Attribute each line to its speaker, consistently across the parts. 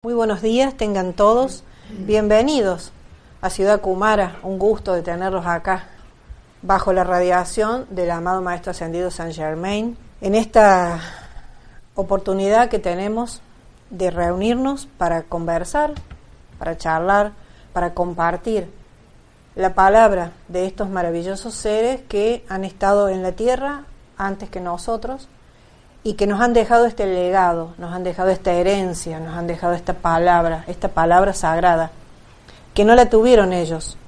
Speaker 1: Muy buenos días, tengan todos bienvenidos a Ciudad Kumara, un gusto de tenerlos acá, bajo la radiación del amado Maestro Ascendido Saint Germain, en esta oportunidad que tenemos de reunirnos para conversar, para charlar, para compartir la palabra de estos maravillosos seres que han estado en la tierra antes que nosotros, y que nos han dejado este legado, nos han dejado esta herencia, nos han dejado esta palabra sagrada, que no la tuvieron ellos.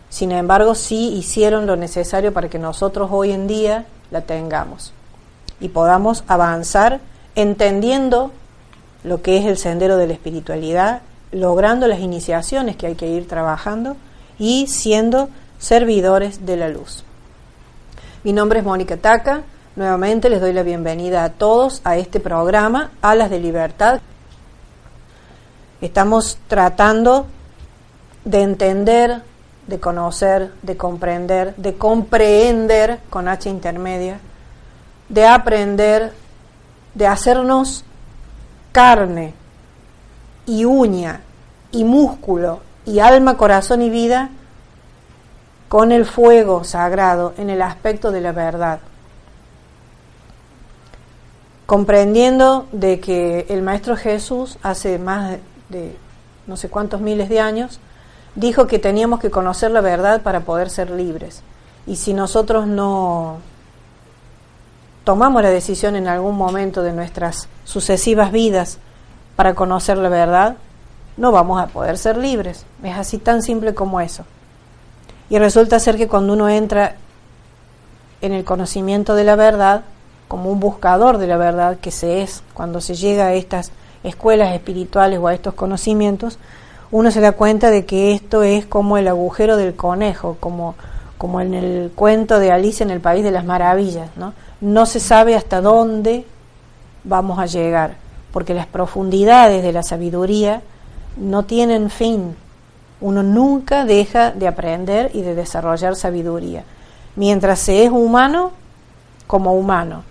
Speaker 1: Sin embargo, sí hicieron lo necesario para que nosotros hoy en día la tengamos y podamos avanzar entendiendo lo que es el sendero de la espiritualidad, logrando las iniciaciones que hay que ir trabajando y siendo servidores de la luz. Mi nombre es Mónica Taca. Nuevamente les doy la bienvenida a todos a este programa, Alas de Libertad. Estamos tratando de entender, de conocer, de comprender, de comprehender con H intermedia, de aprender, de hacernos carne y uña y músculo y alma, corazón y vida con el fuego sagrado en el aspecto de la verdad. Comprendiendo de que el Maestro Jesús hace más de no sé cuántos miles de años dijo que teníamos que conocer la verdad para poder ser libres, y si nosotros no tomamos la decisión en algún momento de nuestras sucesivas vidas para conocer la verdad, no vamos a poder ser libres. Es así, tan simple como eso. Y resulta ser que cuando uno entra en el conocimiento de la verdad, como un buscador de la verdad que se es, cuando se llega a estas escuelas espirituales o a estos conocimientos, uno se da cuenta de que esto es como el agujero del conejo, como en el cuento de Alicia en el País de las Maravillas, ¿no? No se sabe hasta dónde vamos a llegar, porque las profundidades de la sabiduría no tienen fin. Uno nunca deja de aprender y de desarrollar sabiduría, mientras se es humano como humano.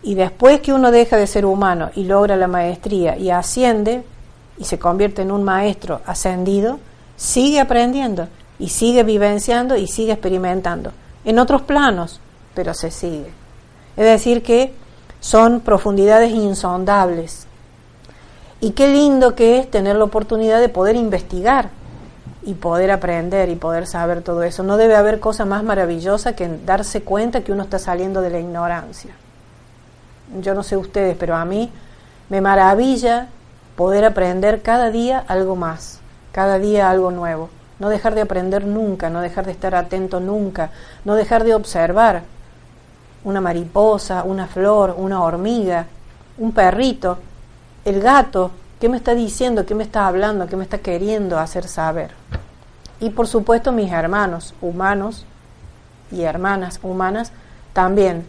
Speaker 1: Y después que uno deja de ser humano y logra la maestría y asciende y se convierte en un maestro ascendido, sigue aprendiendo y sigue vivenciando y sigue experimentando en otros planos, pero se sigue. Es decir, que son profundidades insondables. Y qué lindo que es tener la oportunidad de poder investigar y poder aprender y poder saber todo eso. No debe haber cosa más maravillosa que darse cuenta que uno está saliendo de la ignorancia. Yo no sé ustedes, pero a mí me maravilla poder aprender cada día algo más, cada día algo nuevo. No dejar de aprender nunca, no dejar de estar atento nunca, no dejar de observar una mariposa, una flor, una hormiga, un perrito, el gato. ¿Qué me está diciendo? ¿Qué me está hablando? ¿Qué me está queriendo hacer saber? Y por supuesto mis hermanos humanos y hermanas humanas también.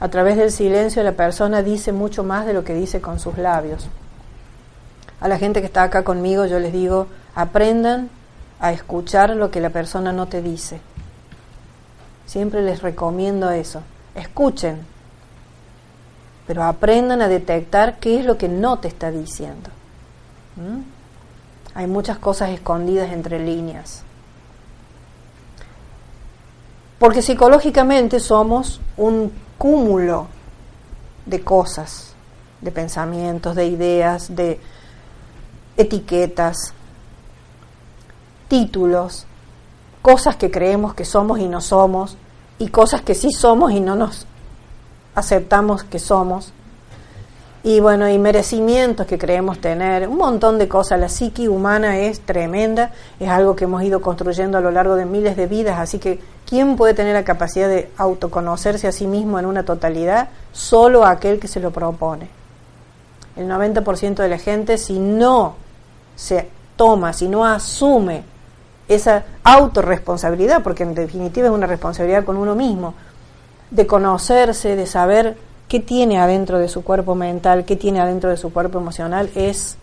Speaker 1: A través del silencio la persona dice mucho más de lo que dice con sus labios. A la gente que está acá conmigo yo les digo, aprendan a escuchar lo que la persona no te dice. Siempre les recomiendo eso. Escuchen, pero aprendan a detectar qué es lo que no te está diciendo. Hay muchas cosas escondidas entre líneas. Porque psicológicamente somos un cúmulo de cosas, de pensamientos, de ideas, de etiquetas, títulos, cosas que creemos que somos y no somos, y cosas que sí somos y no nos aceptamos que somos, y bueno, y merecimientos que creemos tener, un montón de cosas. La psique humana es tremenda, es algo que hemos ido construyendo a lo largo de miles de vidas, así que ¿quién puede tener la capacidad de autoconocerse a sí mismo en una totalidad? Solo aquel que se lo propone. El 90% de la gente, si no se toma, si no asume esa autorresponsabilidad, porque en definitiva es una responsabilidad con uno mismo, de conocerse, de saber qué tiene adentro de su cuerpo mental, qué tiene adentro de su cuerpo emocional, es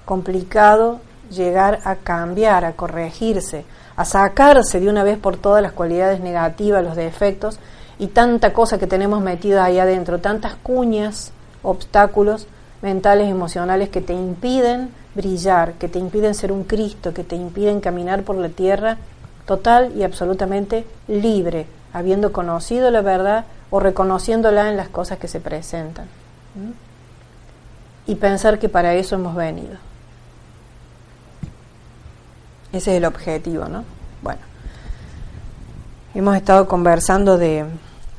Speaker 1: complicado llegar a cambiar, a corregirse, a sacarse de una vez por todas las cualidades negativas, los defectos y tanta cosa que tenemos metida ahí adentro, tantas cuñas, obstáculos mentales, emocionales que te impiden brillar, que te impiden ser un Cristo, que te impiden caminar por la tierra total y absolutamente libre, habiendo conocido la verdad o reconociéndola en las cosas que se presentan. Y pensar que para eso hemos venido. Ese es el objetivo, ¿no? Bueno, hemos estado conversando de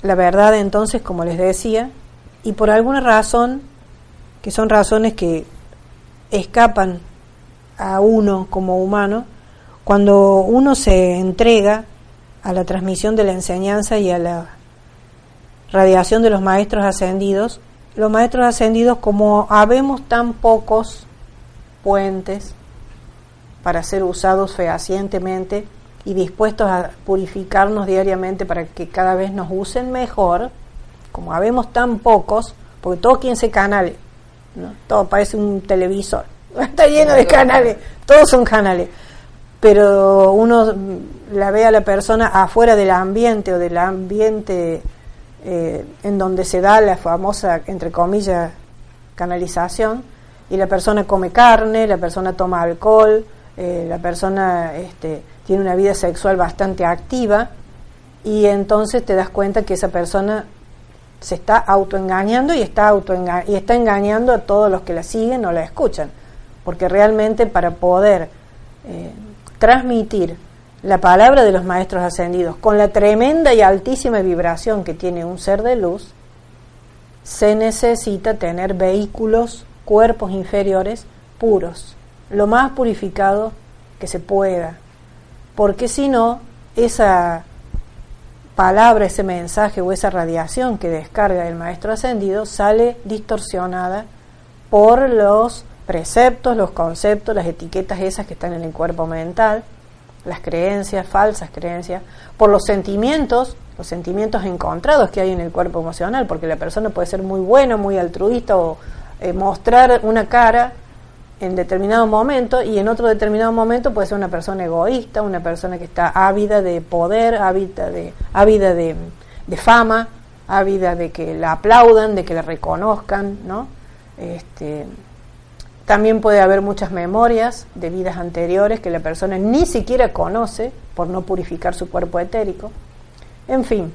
Speaker 1: la verdad entonces, como les decía, y por alguna razón, que son razones que escapan a uno como humano, cuando uno se entrega a la transmisión de la enseñanza y a la radiación de los maestros ascendidos, como habemos tan pocos puentes para ser usados fehacientemente y dispuestos a purificarnos diariamente para que cada vez nos usen mejor, como habemos tan pocos, porque todo quien se canale, ¿no? Todo parece un televisor, está lleno de canales, todos son canales, pero uno la ve a la persona afuera del ambiente o del ambiente en donde se da la famosa, entre comillas, canalización, y la persona come carne, la persona toma alcohol, la persona tiene una vida sexual bastante activa, y entonces te das cuenta que esa persona se está autoengañando y está engañando a todos los que la siguen o la escuchan, porque realmente para poder transmitir la palabra de los maestros ascendidos con la tremenda y altísima vibración que tiene un ser de luz, se necesita tener vehículos, cuerpos inferiores puros, lo más purificado que se pueda, porque si no, esa palabra, ese mensaje o esa radiación que descarga el maestro ascendido sale distorsionada por los preceptos, los conceptos, las etiquetas esas que están en el cuerpo mental, las creencias, falsas creencias, por los sentimientos encontrados que hay en el cuerpo emocional, porque la persona puede ser muy buena, muy altruista o mostrar una cara en determinado momento, y en otro determinado momento puede ser una persona egoísta, una persona que está ávida de poder, ávida de fama, ávida de que la aplaudan, de que la reconozcan, ¿no? También puede haber muchas memorias de vidas anteriores que la persona ni siquiera conoce por no purificar su cuerpo etérico. En fin,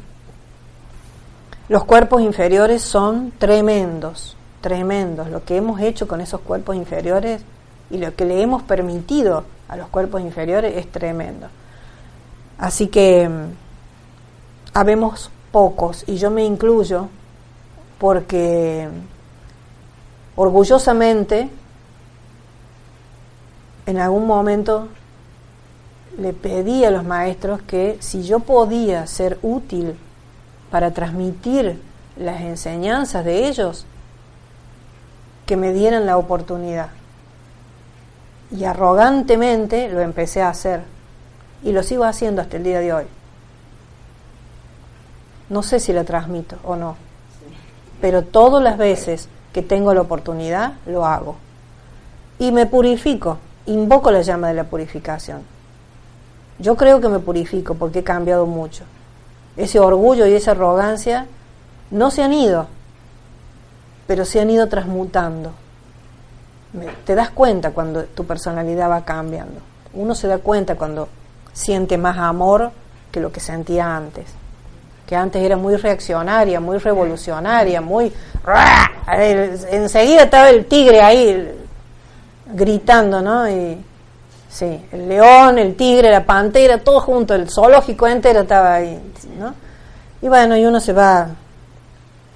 Speaker 1: los cuerpos inferiores son tremendos. Lo que hemos hecho con esos cuerpos inferiores y lo que le hemos permitido a los cuerpos inferiores es tremendo. Así que habemos pocos, y yo me incluyo, porque orgullosamente en algún momento le pedí a los maestros que si yo podía ser útil para transmitir las enseñanzas de ellos, que me dieran la oportunidad. Y arrogantemente lo empecé a hacer, y lo sigo haciendo hasta el día de hoy. No sé si la transmito o no, pero todas las veces que tengo la oportunidad lo hago y me purifico, invoco la llama de la purificación. Yo creo que me purifico porque he cambiado mucho. Ese orgullo y esa arrogancia no se han ido, pero se han ido transmutando. Te das cuenta cuando tu personalidad va cambiando. Uno se da cuenta cuando siente más amor que lo que sentía antes. Que antes era muy reaccionaria, muy revolucionaria, muy... Enseguida estaba el tigre ahí gritando, ¿no? Y sí, el león, el tigre, la pantera, todo junto, el zoológico entero estaba ahí, ¿no? Y bueno, y uno se va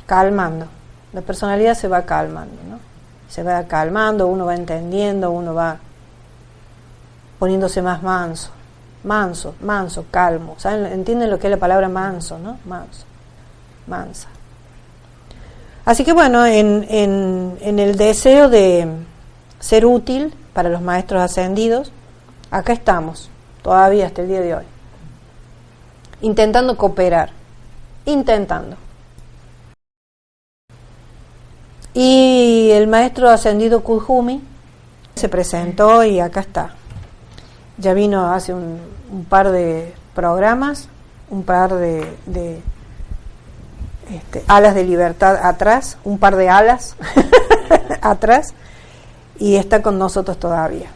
Speaker 1: calmando. La personalidad se va calmando, ¿no? Se va calmando, uno va entendiendo, uno va poniéndose más manso, calmo. ¿Saben? ¿Entienden lo que es la palabra manso, no? Mansa. Así que bueno, en el deseo de ser útil para los maestros ascendidos, acá estamos, todavía hasta el día de hoy, intentando cooperar, Y el maestro ascendido Kujumi se presentó y acá está. Ya vino hace un par de programas, un par de alas de libertad atrás, un par de alas atrás y está con nosotros todavía.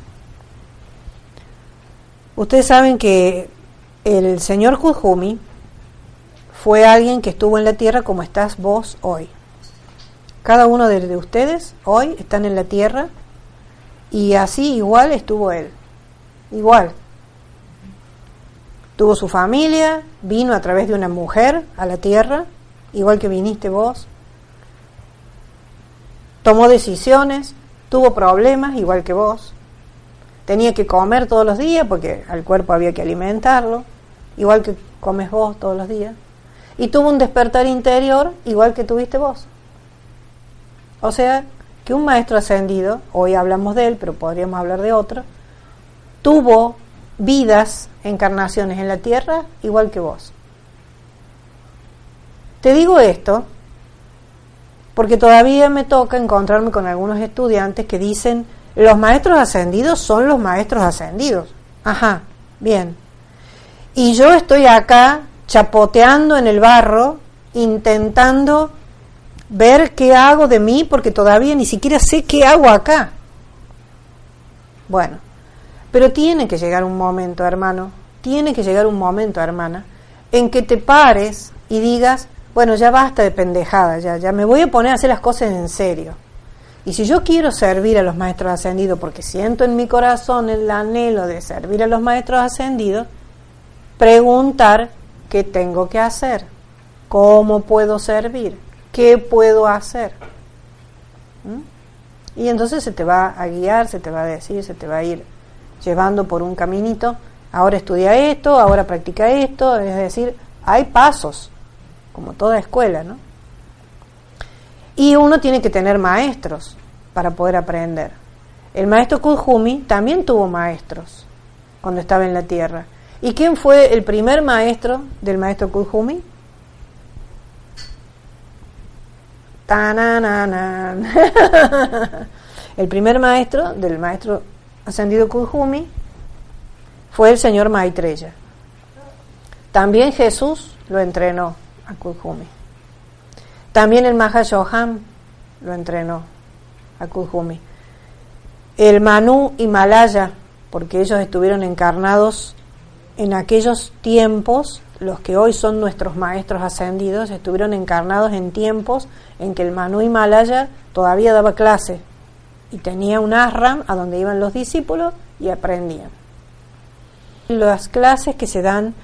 Speaker 1: Ustedes saben que el señor Kuthumi fue alguien que estuvo en la tierra como estás vos hoy. Cada uno de ustedes hoy están en la tierra y así igual estuvo él. Igual. Tuvo su familia, vino a través de una mujer a la tierra, igual que viniste vos. Tomó decisiones, tuvo problemas, igual que vos. Tenía que comer todos los días porque al cuerpo había que alimentarlo, igual que comes vos todos los días. Y tuvo un despertar interior, igual que tuviste vos. O sea, que un maestro ascendido, hoy hablamos de él, pero podríamos hablar de otro, tuvo vidas, encarnaciones en la tierra, igual que vos. Te digo esto porque todavía me toca encontrarme con algunos estudiantes que dicen, los maestros ascendidos son los maestros ascendidos. Ajá, bien. Y yo estoy acá chapoteando en el barro, intentando ver qué hago de mí, porque todavía ni siquiera sé qué hago acá. Bueno, pero tiene que llegar un momento, hermano, tiene que llegar un momento, hermana, en que te pares y digas, bueno, ya basta de pendejada, ya me voy a poner a hacer las cosas en serio. Y si yo quiero servir a los maestros ascendidos, porque siento en mi corazón el anhelo de servir a los maestros ascendidos, preguntar qué tengo que hacer, cómo puedo servir, qué puedo hacer. Y entonces se te va a guiar, se te va a decir, se te va a ir llevando por un caminito. Ahora estudia esto, ahora practica esto, es decir, hay pasos, como toda escuela, ¿no? Y uno tiene que tener maestros para poder aprender. El maestro Kuthumi también tuvo maestros cuando estaba en la tierra. ¿Y quién fue el primer maestro del maestro Kuthumi? ¡Tanananan! El primer maestro del maestro ascendido Kuthumi fue el señor Maitreya. También Jesús lo entrenó a Kuthumi. También el Mahashohan lo entrenó a Kuthumi. El Manu Himalaya, porque ellos estuvieron encarnados en aquellos tiempos, los que hoy son nuestros maestros ascendidos, estuvieron encarnados en tiempos en que el Manu Himalaya todavía daba clase y tenía un ashram a donde iban los discípulos y aprendían. Las clases que se dan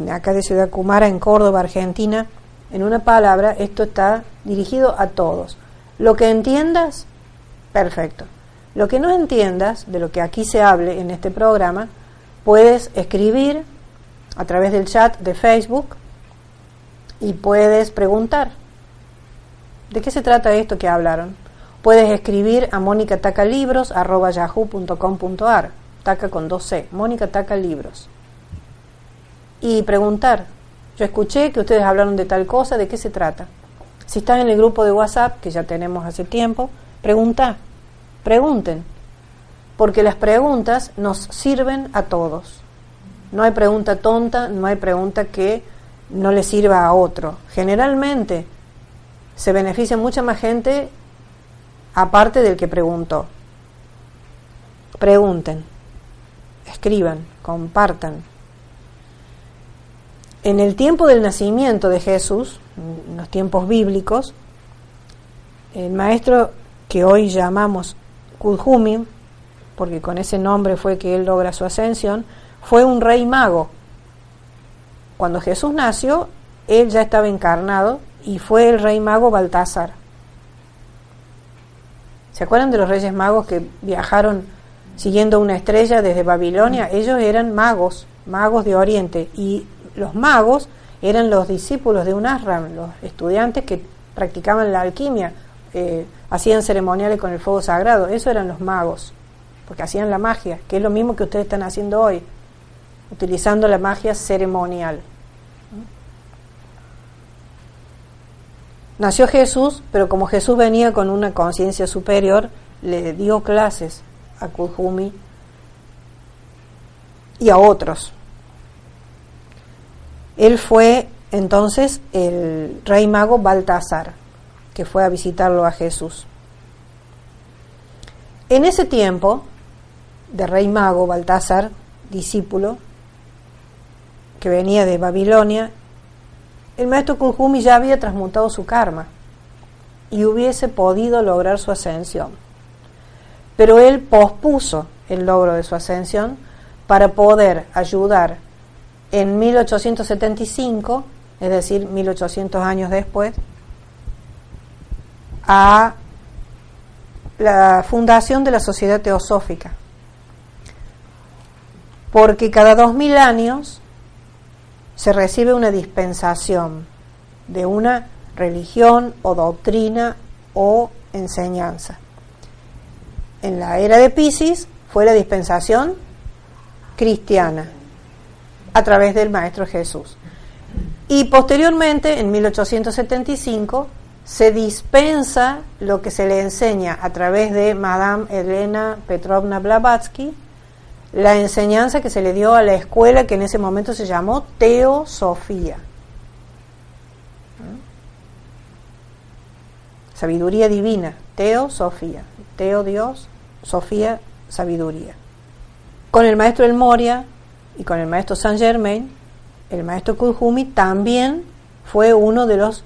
Speaker 1: acá de Ciudad Kumara, en Córdoba, Argentina, en una palabra, esto está dirigido a todos. Lo que entiendas, perfecto. Lo que no entiendas de lo que aquí se hable en este programa, puedes escribir a través del chat de Facebook y puedes preguntar. ¿De qué se trata esto que hablaron? Puedes escribir a monicatacalibros@yahoo.com.ar, taca con 2C, Mónica Taca Libros, y preguntar. Yo escuché que ustedes hablaron de tal cosa, ¿de qué se trata? Si estás en el grupo de WhatsApp, que ya tenemos hace tiempo, pregunten, porque las preguntas nos sirven a todos. No hay pregunta tonta, no hay pregunta que no le sirva a otro. Generalmente se beneficia mucha más gente aparte del que preguntó. Pregunten, escriban, compartan. En el tiempo del nacimiento de Jesús, en los tiempos bíblicos, el maestro que hoy llamamos Kuthumi, porque con ese nombre fue que él logra su ascensión, fue un rey mago. Cuando Jesús nació, él ya estaba encarnado y fue el rey mago Baltasar. ¿Se acuerdan de los reyes magos que viajaron siguiendo una estrella desde Babilonia? Ellos eran magos de Oriente, y los magos eran los discípulos de un ashram, los estudiantes que practicaban la alquimia, hacían ceremoniales con el fuego sagrado. Eso eran los magos, porque hacían la magia, que es lo mismo que ustedes están haciendo hoy, utilizando la magia ceremonial. Nació Jesús, pero como Jesús venía con una conciencia superior, le dio clases a Kuthumi y a otros. Él fue entonces el rey mago Baltasar, que fue a visitarlo a Jesús. En ese tiempo, de rey mago Baltasar, discípulo, que venía de Babilonia, el maestro Kuthumi ya había transmutado su karma y hubiese podido lograr su ascensión. Pero él pospuso el logro de su ascensión para poder ayudar en 1875, es decir, 1800 años después, a la fundación de la Sociedad Teosófica. Porque cada 2000 años se recibe una dispensación de una religión o doctrina o enseñanza. En la era de Piscis fue la dispensación cristiana a través del Maestro Jesús. Y posteriormente, en 1875, se dispensa lo que se le enseña a través de Madame Elena Petrovna Blavatsky, la enseñanza que se le dio a la escuela que en ese momento se llamó Teosofía. Sabiduría divina, Teosofía. Teo Dios, Sofía sabiduría. Con el maestro El Moria y con el maestro Saint Germain, el maestro Kuthumi también fue uno de los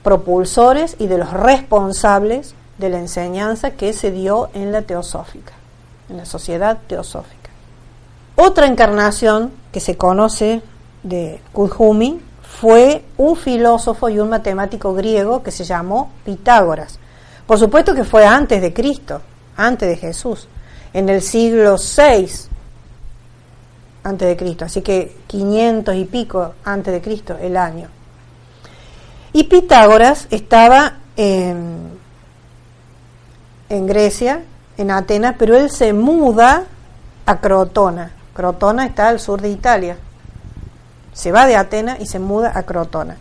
Speaker 1: propulsores y de los responsables de la enseñanza que se dio en la teosófica, en la sociedad teosófica. Otra encarnación que se conoce de Kuthumi fue un filósofo y un matemático griego que se llamó Pitágoras. Por supuesto que fue antes de Cristo, antes de Jesús, en el siglo VI antes de Cristo, así que 500 y pico antes de Cristo el año. Y Pitágoras estaba en Grecia, en Atenas, pero él se muda a Crotona. Crotona está al sur de Italia. Se va de Atenas y se muda a Crotona.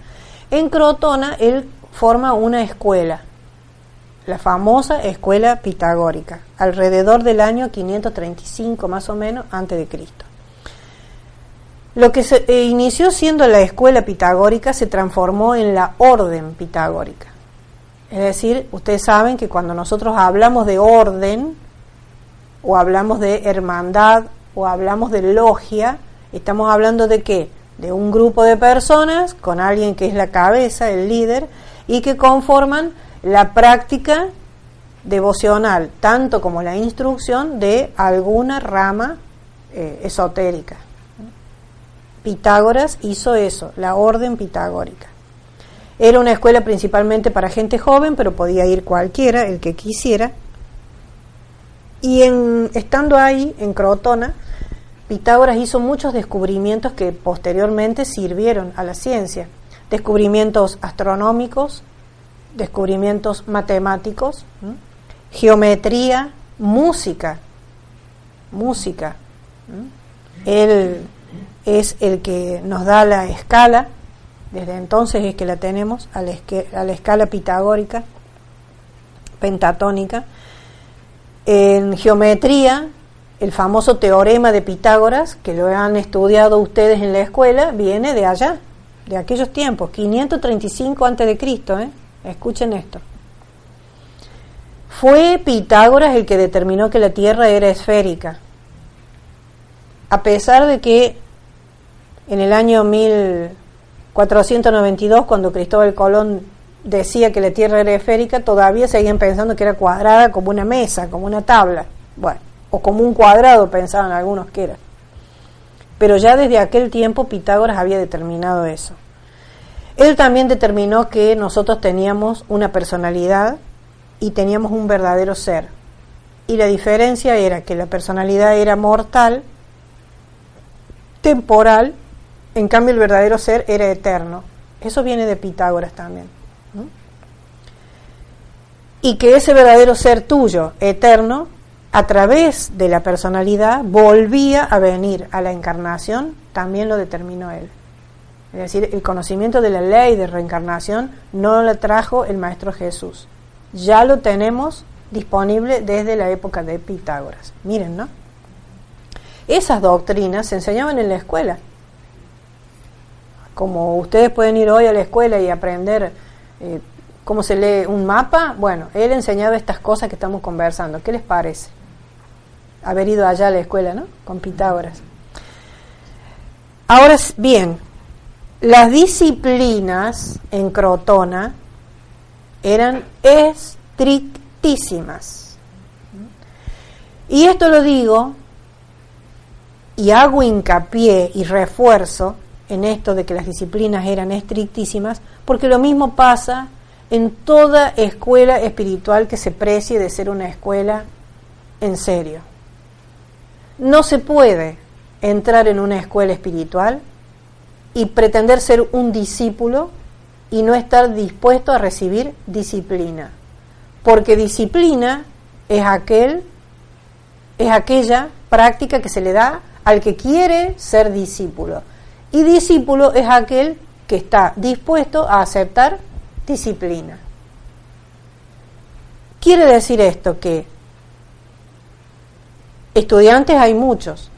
Speaker 1: En Crotona él forma una escuela, la famosa escuela pitagórica, alrededor del año 535 más o menos antes de Cristo. Lo que se inició siendo la escuela pitagórica se transformó en la orden pitagórica. Es decir, ustedes saben que cuando nosotros hablamos de orden, o hablamos de hermandad, o hablamos de logia, estamos hablando de ¿qué? De un grupo de personas con alguien que es la cabeza, el líder, y que conforman la práctica devocional, tanto como la instrucción de alguna rama esotérica. Pitágoras hizo eso, la orden pitagórica. Era una escuela principalmente para gente joven, pero podía ir cualquiera, el que quisiera. Y estando ahí, en Crotona, Pitágoras hizo muchos descubrimientos que posteriormente sirvieron a la ciencia. Descubrimientos astronómicos, descubrimientos matemáticos, geometría, música. Él es el que nos da la escala, desde entonces es que la tenemos, a la escala pitagórica, pentatónica. En geometría, el famoso teorema de Pitágoras, que lo han estudiado ustedes en la escuela, viene de allá, de aquellos tiempos, 535 a.C., escuchen esto. Fue Pitágoras el que determinó que la Tierra era esférica, a pesar de que en el año 1492, cuando Cristóbal Colón decía que la Tierra era esférica, todavía seguían pensando que era cuadrada como una mesa, como una tabla, bueno, o como un cuadrado pensaban algunos que era. Pero ya desde aquel tiempo Pitágoras había determinado eso. Él también determinó que nosotros teníamos una personalidad y teníamos un verdadero ser. Y la diferencia era que la personalidad era mortal, temporal, en cambio el verdadero ser era eterno. Eso viene de Pitágoras también, ¿no? Y que ese verdadero ser tuyo, eterno, a través de la personalidad volvía a venir a la encarnación, también lo determinó él. Es decir, el conocimiento de la ley de reencarnación no lo trajo el Maestro Jesús. Ya lo tenemos disponible desde la época de Pitágoras. Miren, ¿no? Esas doctrinas se enseñaban en la escuela. Como ustedes pueden ir hoy a la escuela y aprender cómo se lee un mapa. Bueno, él enseñaba estas cosas que estamos conversando. ¿Qué les parece? Haber ido allá a la escuela, ¿no? Con Pitágoras. Ahora bien, las disciplinas en Crotona eran estrictísimas. Y esto lo digo y hago hincapié y refuerzo en esto de que las disciplinas eran estrictísimas, porque lo mismo pasa en toda escuela espiritual que se precie de ser una escuela en serio. No se puede entrar en una escuela espiritual y pretender ser un discípulo y no estar dispuesto a recibir disciplina, porque disciplina es aquella práctica que se le da al que quiere ser discípulo, y discípulo es aquel que está dispuesto a aceptar disciplina. Quiere decir esto que estudiantes hay muchos,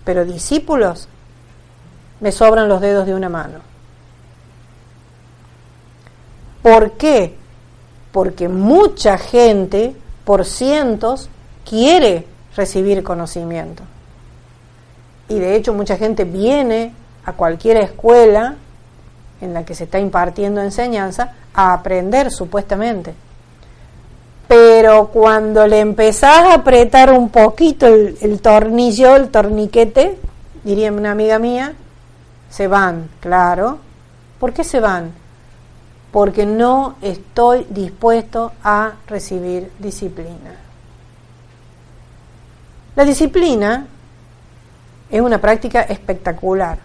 Speaker 1: pero discípulos me sobran los dedos de una mano. ¿Por qué? Porque mucha gente, por cientos, quiere recibir conocimiento. Y de hecho mucha gente viene a cualquier escuela en la que se está impartiendo enseñanza a aprender supuestamente. Pero cuando le empezás a apretar un poquito el tornillo, el torniquete, diría una amiga mía, se van, claro. ¿Por qué se van? Porque no estoy dispuesto a recibir disciplina. La disciplina es una práctica espectacular,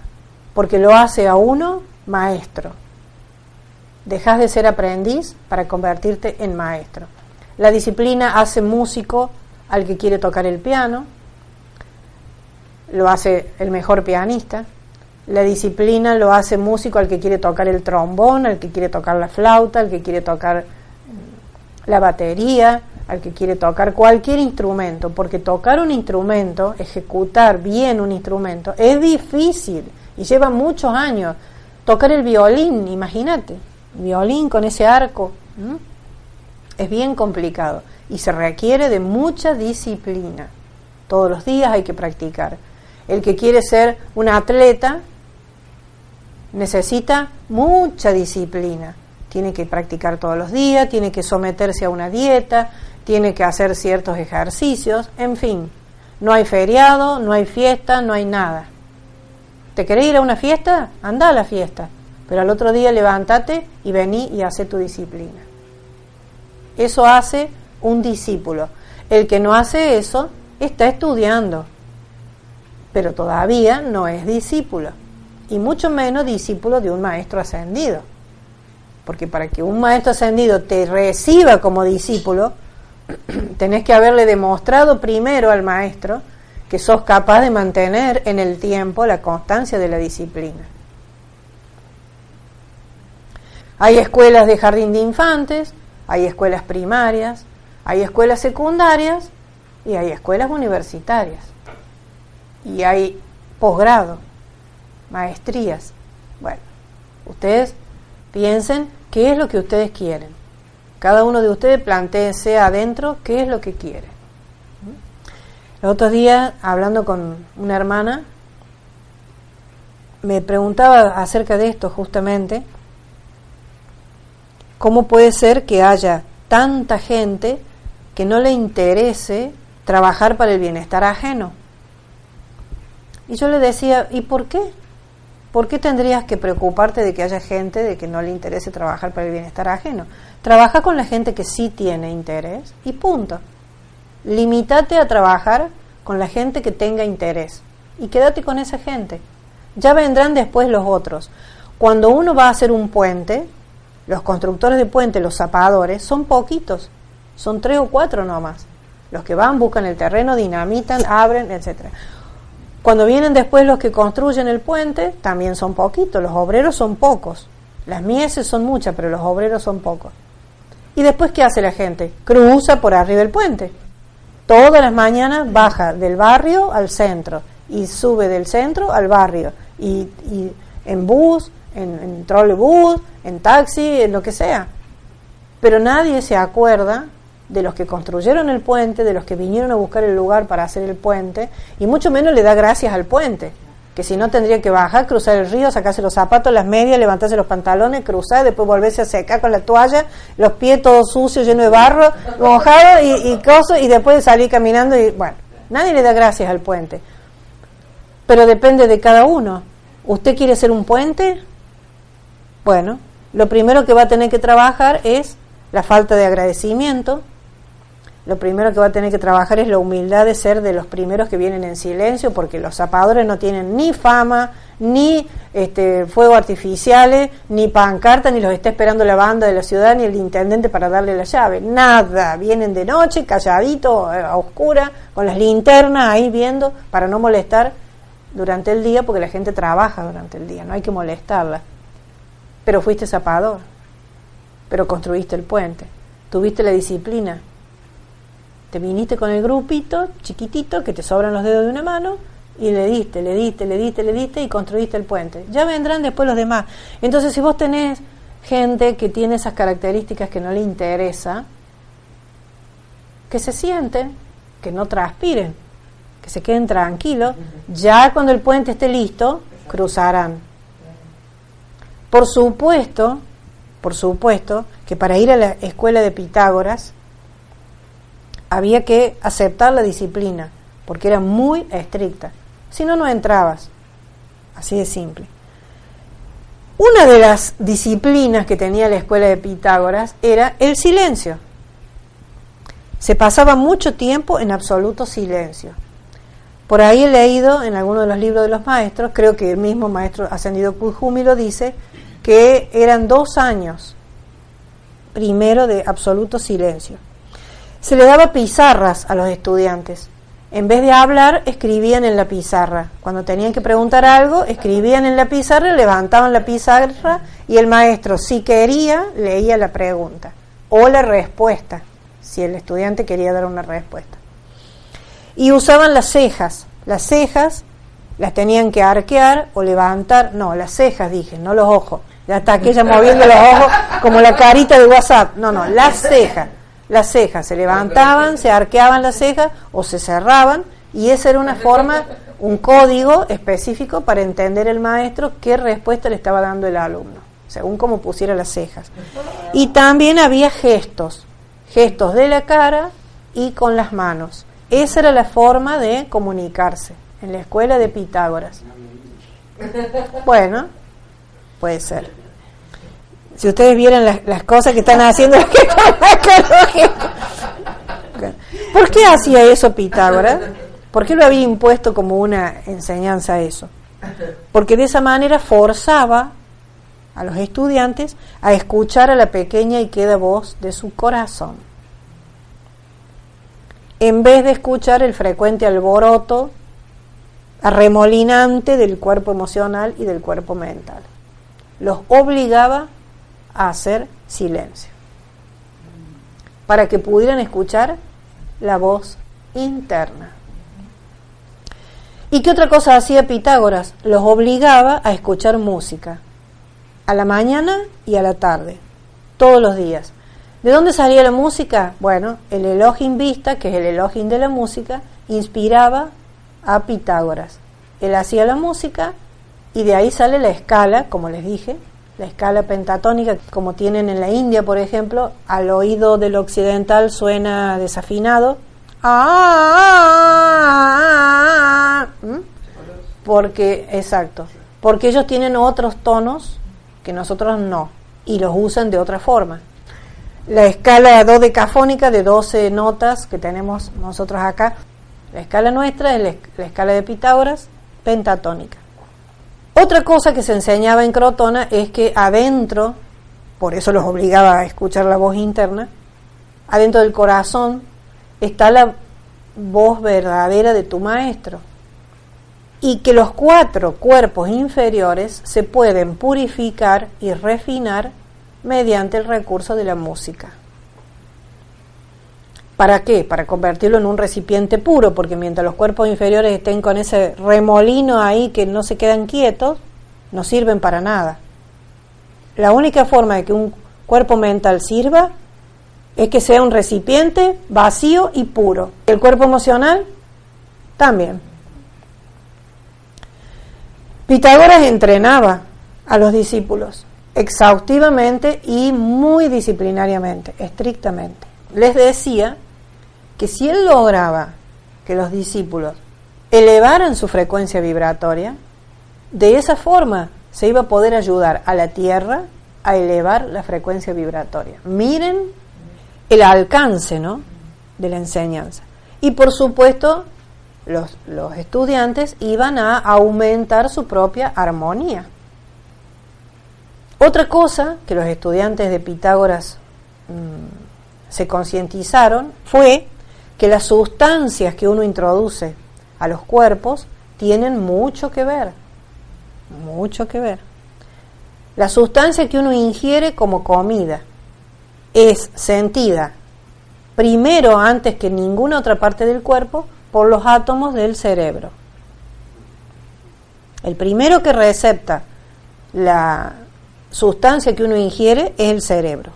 Speaker 1: porque lo hace a uno maestro. Dejas de ser aprendiz para convertirte en maestro. La disciplina hace músico al que quiere tocar el piano, lo hace el mejor pianista. La disciplina lo hace músico al que quiere tocar el trombón, al que quiere tocar la flauta, al que quiere tocar la batería, al que quiere tocar cualquier instrumento, porque tocar un instrumento, ejecutar bien un instrumento, es difícil y lleva muchos años. Tocar el violín, imagínate, violín con ese arco, es bien complicado y se requiere de mucha disciplina. Todos los días hay que practicar. El que quiere ser un atleta necesita mucha disciplina. Tiene que practicar todos los días, tiene que someterse a una dieta, tiene que hacer ciertos ejercicios, en fin. No hay feriado, no hay fiesta, no hay nada. ¿Te querés ir a una fiesta? Anda a la fiesta. Pero al otro día levántate y vení y hacé tu disciplina. Eso hace un discípulo. El que no hace eso está estudiando, pero todavía no es discípulo, y mucho menos discípulo de un maestro ascendido. Porque para que un maestro ascendido te reciba como discípulo, tenés que haberle demostrado primero al maestro que sos capaz de mantener en el tiempo la constancia de la disciplina. Hay escuelas de jardín de infantes, hay escuelas primarias, hay escuelas secundarias y hay escuelas universitarias. Y hay posgrado, maestrías. Bueno, ustedes piensen qué es lo que ustedes quieren. Cada uno de ustedes plantéese adentro qué es lo que quiere. El otro día, hablando con una hermana, me preguntaba acerca de esto justamente. ¿Cómo puede ser que haya tanta gente que no le interese trabajar para el bienestar ajeno? Y yo le decía, ¿y por qué? ¿Por qué tendrías que preocuparte de que haya gente de que no le interese trabajar para el bienestar ajeno? Trabaja con la gente que sí tiene interés y punto. Limítate a trabajar con la gente que tenga interés y quédate con esa gente. Ya vendrán después los otros. Cuando uno va a hacer un puente, los constructores de puente, los zapadores, son poquitos, son 3 o 4 nomás. Los que van, buscan el terreno, dinamitan, abren, etcétera. Cuando vienen después los que construyen el puente, también son poquitos, los obreros son pocos. Las mieses son muchas, pero los obreros son pocos. ¿Y después qué hace la gente? Cruza por arriba del puente. Todas las mañanas baja del barrio al centro y sube del centro al barrio. Y en bus, en trolebús, en taxi, en lo que sea. pero nadie se acuerda de los que construyeron el puente, de los que vinieron a buscar el lugar para hacer el puente, y mucho menos le da gracias al puente, que si no tendría que bajar, cruzar el río, sacarse los zapatos, las medias, levantarse los pantalones, cruzar, después volverse a secar con la toalla, los pies todos sucios, llenos de barro, mojados y cosas, y después salir caminando, y bueno, nadie le da gracias al puente. Pero depende de cada uno. ¿Usted quiere hacer un puente? Bueno, lo primero que va a tener que trabajar es la falta de agradecimiento. Lo primero que va a tener que trabajar es la humildad de ser de los primeros que vienen en silencio, porque los zapadores no tienen ni fama, ni fuegos artificiales, ni pancarta, ni los está esperando la banda de la ciudad, ni el intendente para darle la llave. Nada, vienen de noche, calladitos, a oscuras, con las linternas ahí viendo, para no molestar durante el día, porque la gente trabaja durante el día, no hay que molestarla. Pero fuiste zapador, pero construiste el puente, tuviste la disciplina. Te viniste con el grupito chiquitito que te sobran los dedos de una mano y le diste y construiste el puente. Ya vendrán después los demás. Entonces, si vos tenés gente que tiene esas características que no le interesa, que se sienten, que no transpiren, que se queden tranquilos, ya cuando el puente esté listo, cruzarán. Por supuesto que para ir a la escuela de Pitágoras había que aceptar la disciplina, porque era muy estricta. Si no, no entrabas. Así de simple. Una de las disciplinas que tenía la escuela de Pitágoras era el silencio. Se pasaba mucho tiempo en absoluto silencio. Por ahí he leído en alguno de los libros de los maestros, creo que el mismo maestro ascendido Kujumi dice, que eran 2 años primero de absoluto silencio. Se le daba pizarras a los estudiantes. En vez de hablar, escribían en la pizarra. Cuando tenían que preguntar algo, escribían en la pizarra, levantaban la pizarra y el maestro, si quería, leía la pregunta o la respuesta, si el estudiante quería dar una respuesta. Y usaban las cejas. Las cejas las tenían que arquear o levantar. No, las cejas dije, no los ojos. Ya está aquella moviendo los ojos como la carita de WhatsApp. No, las cejas. Las cejas se levantaban, se arqueaban las cejas o se cerraban, y esa era una forma, un código específico para entender el maestro qué respuesta le estaba dando el alumno, según cómo pusiera las cejas. Y también había gestos de la cara y con las manos. Esa era la forma de comunicarse en la escuela de Pitágoras. Bueno, puede ser. Si ustedes vieran las cosas que están haciendo, ¿por qué hacía eso Pitágoras? ¿Por qué lo había impuesto como una enseñanza a eso? Porque de esa manera forzaba a los estudiantes a escuchar a la pequeña y queda voz de su corazón, en vez de escuchar el frecuente alboroto arremolinante del cuerpo emocional y del cuerpo mental. Los obligaba a hacer silencio para que pudieran escuchar la voz interna. ¿Y qué otra cosa hacía Pitágoras? Los obligaba a escuchar música a la mañana y a la tarde, todos los días. ¿De dónde salía la música? Bueno, el Elohim Vista, que es el Elohim de la música, inspiraba a Pitágoras. Él hacía la música y de ahí sale la escala, como les dije, la escala pentatónica, como tienen en la India, por ejemplo, al oído del occidental suena desafinado. Porque ellos tienen otros tonos que nosotros no, y los usan de otra forma. La escala dodecafónica de 12 notas que tenemos nosotros acá, la escala nuestra es la escala de Pitágoras pentatónica. Otra cosa que se enseñaba en Crotona es que adentro, por eso los obligaba a escuchar la voz interna, adentro del corazón está la voz verdadera de tu maestro, y que los 4 cuerpos inferiores se pueden purificar y refinar mediante el recurso de la música. ¿Para qué? Para convertirlo en un recipiente puro, porque mientras los cuerpos inferiores estén con ese remolino ahí que no se quedan quietos, no sirven para nada. La única forma de que un cuerpo mental sirva es que sea un recipiente vacío y puro. El cuerpo emocional también. Pitágoras entrenaba a los discípulos exhaustivamente y muy disciplinariamente, estrictamente. Les decía que si él lograba que los discípulos elevaran su frecuencia vibratoria, de esa forma se iba a poder ayudar a la Tierra a elevar la frecuencia vibratoria. Miren el alcance, ¿no?, de la enseñanza. Y por supuesto, los estudiantes iban a aumentar su propia armonía. Otra cosa que los estudiantes de Pitágoras se concientizaron fue que las sustancias que uno introduce a los cuerpos tienen mucho que ver. Mucho que ver. La sustancia que uno ingiere como comida es sentida primero, antes que ninguna otra parte del cuerpo, por los átomos del cerebro. El primero que recepta la sustancia que uno ingiere es el cerebro.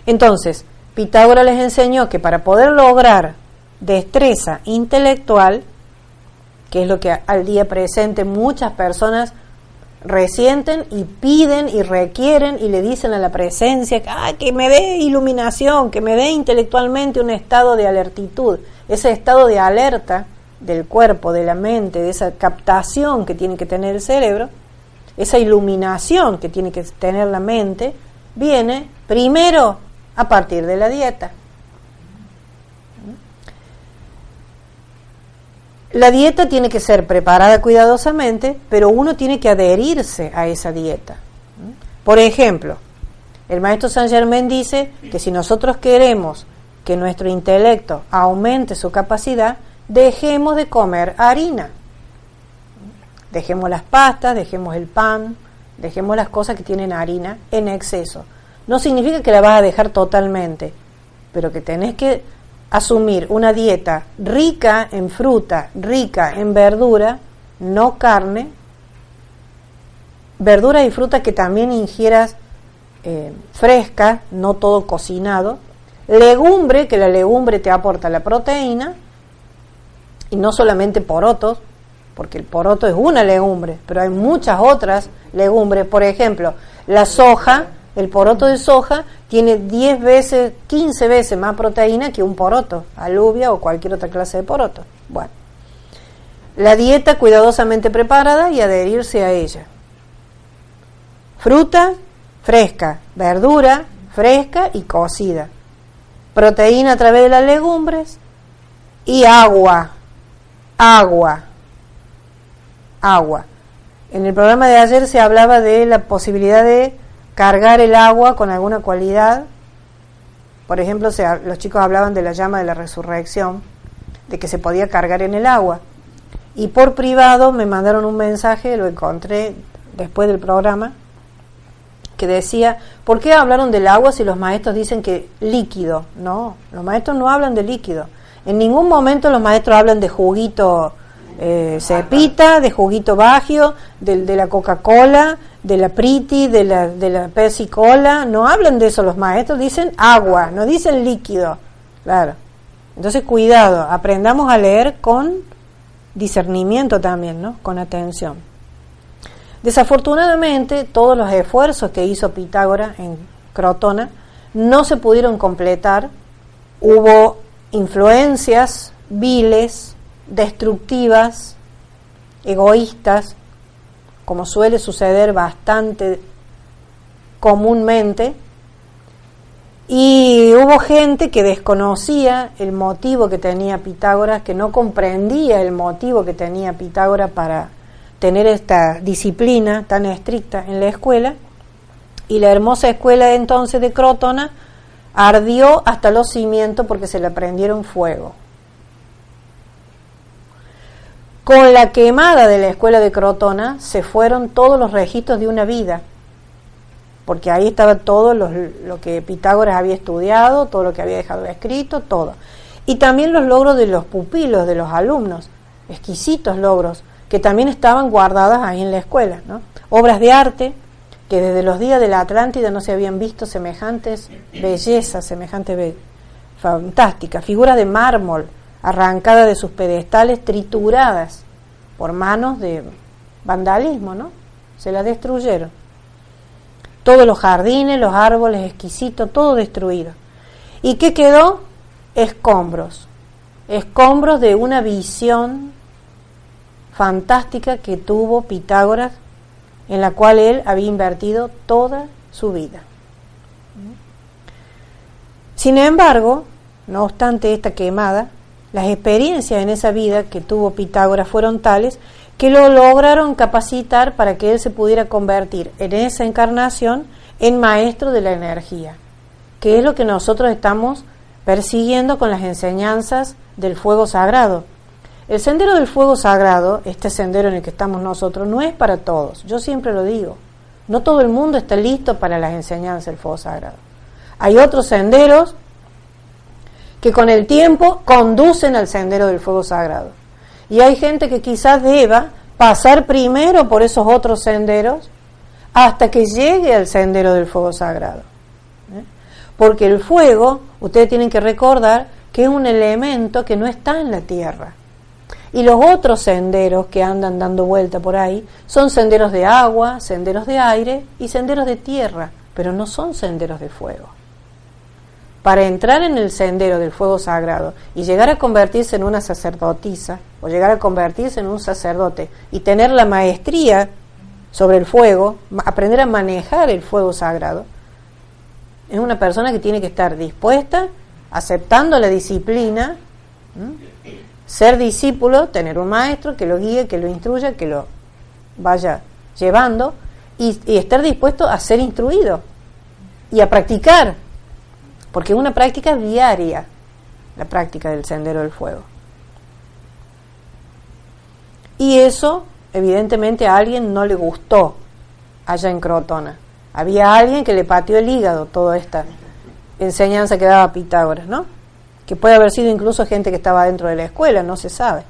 Speaker 1: Entonces, Pitágoras les enseñó que para poder lograr destreza intelectual, que es lo que al día presente muchas personas resienten y piden y requieren y le dicen a la presencia que me dé iluminación, que me dé intelectualmente un estado de alertitud, ese estado de alerta del cuerpo, de la mente, de esa captación que tiene que tener el cerebro, esa iluminación que tiene que tener la mente, viene primero a partir de la dieta. La dieta tiene que ser preparada cuidadosamente, pero uno tiene que adherirse a esa dieta. Por ejemplo, el maestro Saint Germain dice que si nosotros queremos que nuestro intelecto aumente su capacidad, dejemos de comer harina. Dejemos las pastas, dejemos el pan, dejemos las cosas que tienen harina en exceso. No significa que la vas a dejar totalmente, pero que tenés que asumir una dieta rica en fruta, rica en verdura, no carne, verdura y fruta que también ingieras fresca, no todo cocinado, legumbre, que la legumbre te aporta la proteína, y no solamente porotos, porque el poroto es una legumbre, pero hay muchas otras legumbres. Por ejemplo, la soja, el poroto de soja tiene 10 veces, 15 veces más proteína que un poroto, alubia o cualquier otra clase de poroto. Bueno, la dieta cuidadosamente preparada y adherirse a ella. Fruta fresca, verdura fresca y cocida, proteína a través de las legumbres y agua. En el programa de ayer se hablaba de la posibilidad de cargar el agua con alguna cualidad. Por ejemplo, los chicos hablaban de la llama de la resurrección, de que se podía cargar en el agua. Y por privado me mandaron un mensaje, lo encontré después del programa, que decía, ¿por qué hablaron del agua si los maestros dicen que líquido? No, los maestros no hablan de líquido. En ningún momento los maestros hablan de juguito cepita, de juguito bagio, de la Coca-Cola, de la Priti, de la Pepsi-Cola. No hablan de eso los maestros, dicen agua, no dicen líquido. Claro. Entonces, cuidado, aprendamos a leer con discernimiento también, ¿no? Con atención. Desafortunadamente, todos los esfuerzos que hizo Pitágoras en Crotona no se pudieron completar. Hubo influencias viles, destructivas, egoístas, como suele suceder bastante comúnmente, y hubo gente que desconocía el motivo que tenía Pitágoras, que no comprendía el motivo que tenía Pitágoras para tener esta disciplina tan estricta en la escuela, y la hermosa escuela entonces de Crotona ardió hasta los cimientos porque se le prendieron fuego. Con la quemada de la escuela de Crotona se fueron todos los registros de una vida, porque ahí estaba todo lo que Pitágoras había estudiado, todo lo que había dejado escrito, todo. Y también los logros de los pupilos, de los alumnos, exquisitos logros, que también estaban guardadas ahí en la escuela, ¿no? Obras de arte, que desde los días de la Atlántida no se habían visto semejantes bellezas, fantásticas, figuras de mármol arrancadas de sus pedestales, trituradas por manos de vandalismo, ¿no? Se las destruyeron. Todos los jardines, los árboles exquisitos, todo destruido. ¿Y qué quedó? Escombros. Escombros de una visión fantástica que tuvo Pitágoras, en la cual él había invertido toda su vida. Sin embargo, no obstante esta quemada, las experiencias en esa vida que tuvo Pitágoras fueron tales que lo lograron capacitar para que él se pudiera convertir en esa encarnación en maestro de la energía, que es lo que nosotros estamos persiguiendo con las enseñanzas del fuego sagrado. El sendero del fuego sagrado, este sendero en el que estamos nosotros, no es para todos. Yo siempre lo digo, no todo el mundo está listo para las enseñanzas del fuego sagrado. Hay otros senderos que con el tiempo conducen al sendero del fuego sagrado. Y hay gente que quizás deba pasar primero por esos otros senderos hasta que llegue al sendero del fuego sagrado. Porque el fuego, ustedes tienen que recordar que es un elemento que no está en la tierra. Y los otros senderos que andan dando vuelta por ahí son senderos de agua, senderos de aire y senderos de tierra, pero no son senderos de fuego. Para entrar en el sendero del fuego sagrado y llegar a convertirse en una sacerdotisa o llegar a convertirse en un sacerdote y tener la maestría sobre el fuego, aprender a manejar el fuego sagrado, es una persona que tiene que estar dispuesta, aceptando la disciplina, ser discípulo, tener un maestro que lo guíe, que lo instruya, que lo vaya llevando y estar dispuesto a ser instruido y a practicar, porque es una práctica diaria, la práctica del sendero del fuego. Y eso, evidentemente, a alguien no le gustó allá en Crotona. Había alguien que le pateó el hígado toda esta enseñanza que daba Pitágoras, ¿no? Que puede haber sido incluso gente que estaba dentro de la escuela, no se sabe.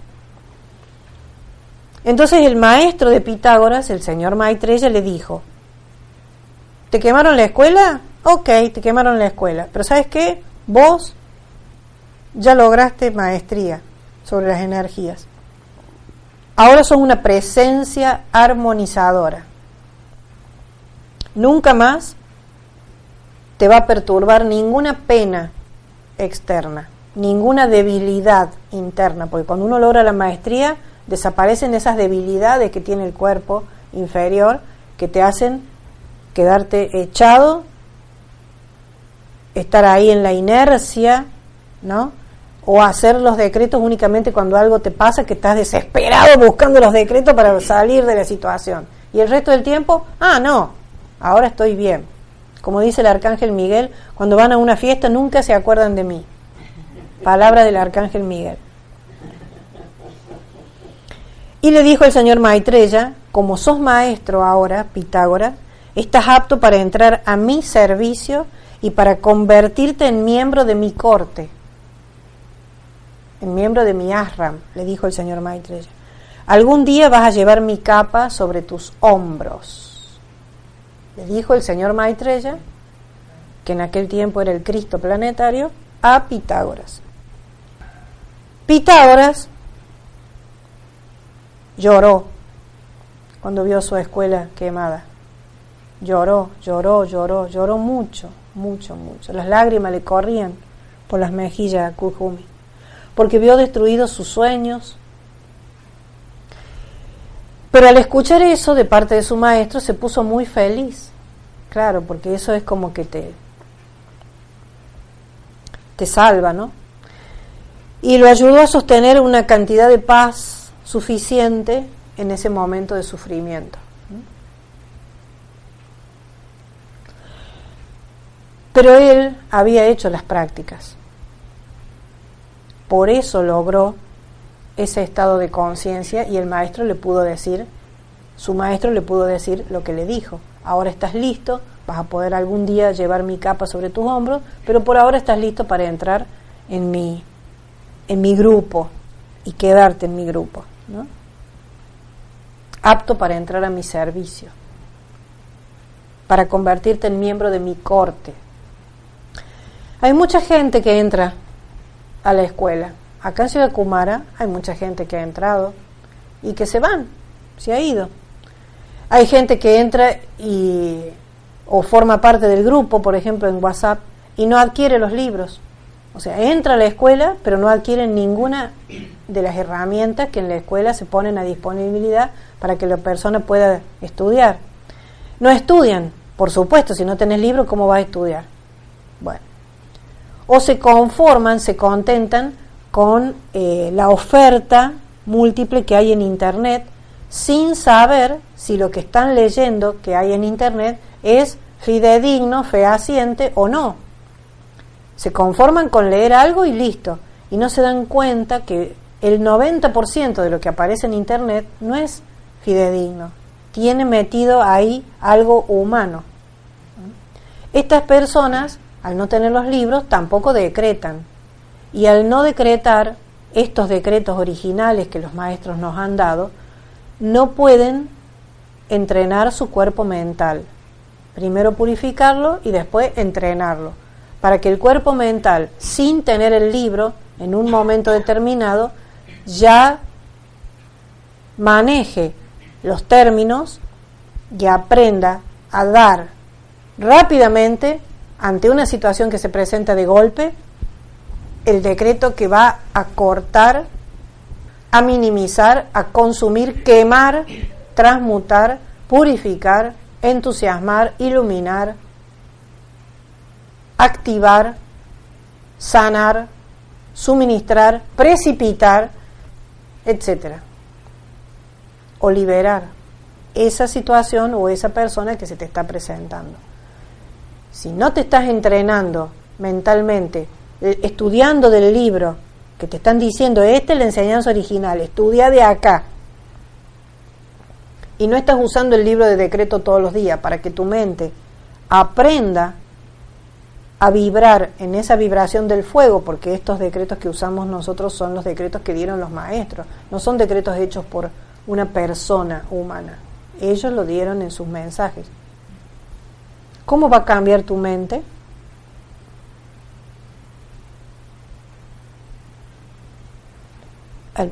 Speaker 1: Entonces el maestro de Pitágoras, el señor Maitreya, le dijo: ¿te quemaron la escuela? Ok, te quemaron la escuela, pero ¿sabes qué? Vos ya lograste maestría sobre las energías. Ahora sos una presencia armonizadora. Nunca más te va a perturbar ninguna pena externa, ninguna debilidad interna, porque cuando uno logra la maestría desaparecen esas debilidades que tiene el cuerpo inferior que te hacen quedarte echado, estar ahí en la inercia, ¿no? O hacer los decretos únicamente cuando algo te pasa, que estás desesperado buscando los decretos para salir de la situación, y el resto del tiempo, no, ahora estoy bien. Como dice el arcángel Miguel, cuando van a una fiesta nunca se acuerdan de mí. Palabra del arcángel Miguel. Y le dijo el señor Maitreya: como sos maestro ahora, Pitágoras, estás apto para entrar a mi servicio y para convertirte en miembro de mi corte, en miembro de mi ashram, le dijo el señor Maitreya. Algún día vas a llevar mi capa sobre tus hombros, le dijo el señor Maitreya, que en aquel tiempo era el Cristo planetario, a Pitágoras. Pitágoras lloró cuando vio su escuela quemada. Lloró mucho. Las lágrimas le corrían por las mejillas a Kuthumi, porque vio destruidos sus sueños. Pero al escuchar eso de parte de su maestro se puso muy feliz. Claro, porque eso es como que te salva, ¿no? Y lo ayudó a sostener una cantidad de paz suficiente en ese momento de sufrimiento. Pero él había hecho las prácticas. Por eso logró ese estado de conciencia y el maestro le pudo decir, su maestro le pudo decir lo que le dijo: ahora estás listo, vas a poder algún día llevar mi capa sobre tus hombros, pero por ahora estás listo para entrar en mi grupo y quedarte en mi grupo, ¿no? Apto para entrar a mi servicio. para convertirte en miembro de mi corte. Hay mucha gente que entra a la escuela. Acá en Ciudad Kumara hay mucha gente que ha entrado y que se ha ido. Hay gente que entra o forma parte del grupo, por ejemplo, en WhatsApp, y no adquiere los libros. O sea, entra a la escuela, pero no adquiere ninguna de las herramientas que en la escuela se ponen a disponibilidad para que la persona pueda estudiar. No estudian, por supuesto, si no tenés libro, ¿cómo vas a estudiar? Bueno. O se conforman, se contentan con la oferta múltiple que hay en Internet, sin saber si lo que están leyendo que hay en Internet es fidedigno, fehaciente o no. Se conforman con leer algo y listo, y no se dan cuenta que el 90% de lo que aparece en Internet no es fidedigno, tiene metido ahí algo humano. Estas personas, al no tener los libros, tampoco decretan, y al no decretar estos decretos originales que los maestros nos han dado, no pueden entrenar su cuerpo mental. Primero purificarlo y después entrenarlo, para que el cuerpo mental, sin tener el libro, en un momento determinado, ya maneje los términos y aprenda a dar rápidamente, ante una situación que se presenta de golpe, el decreto que va a cortar, a minimizar, a consumir, quemar, transmutar, purificar, entusiasmar, iluminar, activar, sanar, suministrar, precipitar, etcétera, o liberar esa situación o esa persona que se te está presentando. Si no te estás entrenando mentalmente, estudiando del libro que te están diciendo, esta es la enseñanza original, estudia de acá, y no estás usando el libro de decreto todos los días para que tu mente aprenda a vibrar en esa vibración del fuego, porque estos decretos que usamos nosotros son los decretos que dieron los maestros, no son decretos hechos por una persona humana, ellos lo dieron en sus mensajes. ¿Cómo va a cambiar tu mente?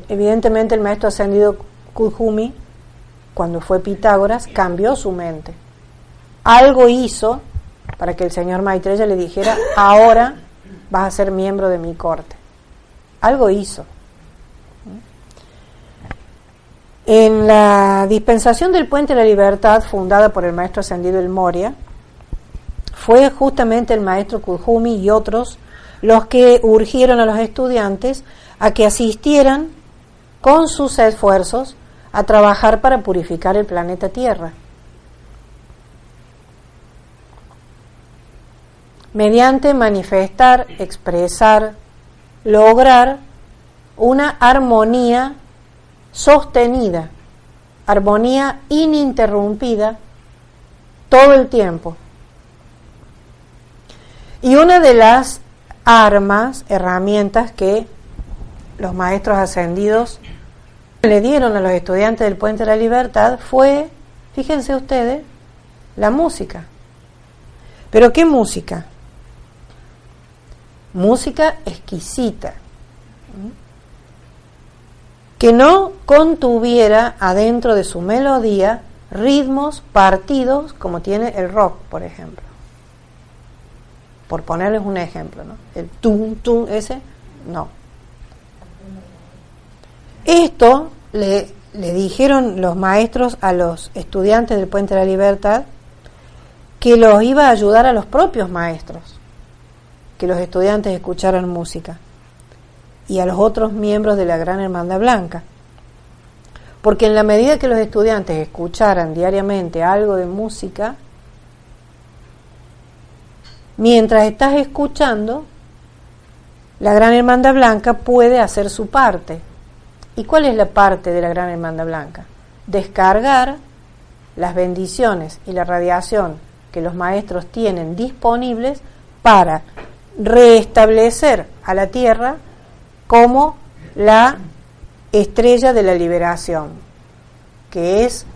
Speaker 1: Evidentemente el maestro ascendido Kuthumi, cuando fue Pitágoras, cambió su mente. Algo hizo para que el señor Maitreya le dijera, ahora vas a ser miembro de mi corte. Algo hizo. En la dispensación del Puente de la Libertad, fundada por el maestro ascendido El Moria, fue justamente el maestro Kuthumi y otros los que urgieron a los estudiantes a que asistieran con sus esfuerzos a trabajar para purificar el planeta Tierra, mediante manifestar, expresar, lograr una armonía sostenida, armonía ininterrumpida todo el tiempo. Y una de las armas, herramientas que los maestros ascendidos le dieron a los estudiantes del Puente de la Libertad fue, fíjense ustedes, la música. ¿Pero qué música? Música exquisita, que no contuviera adentro de su melodía ritmos partidos como tiene el rock, por ejemplo. Por ponerles un ejemplo, ¿no? El tum tum ese, no. Esto le dijeron los maestros a los estudiantes del Puente de la Libertad, que los iba a ayudar a los propios maestros, que los estudiantes escucharan música, y a los otros miembros de la Gran Hermandad Blanca. Porque en la medida que los estudiantes escucharan diariamente algo de música, mientras estás escuchando, la Gran Hermandad Blanca puede hacer su parte. ¿Y cuál es la parte de la Gran Hermandad Blanca? Descargar las bendiciones y la radiación que los maestros tienen disponibles para restablecer a la Tierra como la estrella de la liberación, que es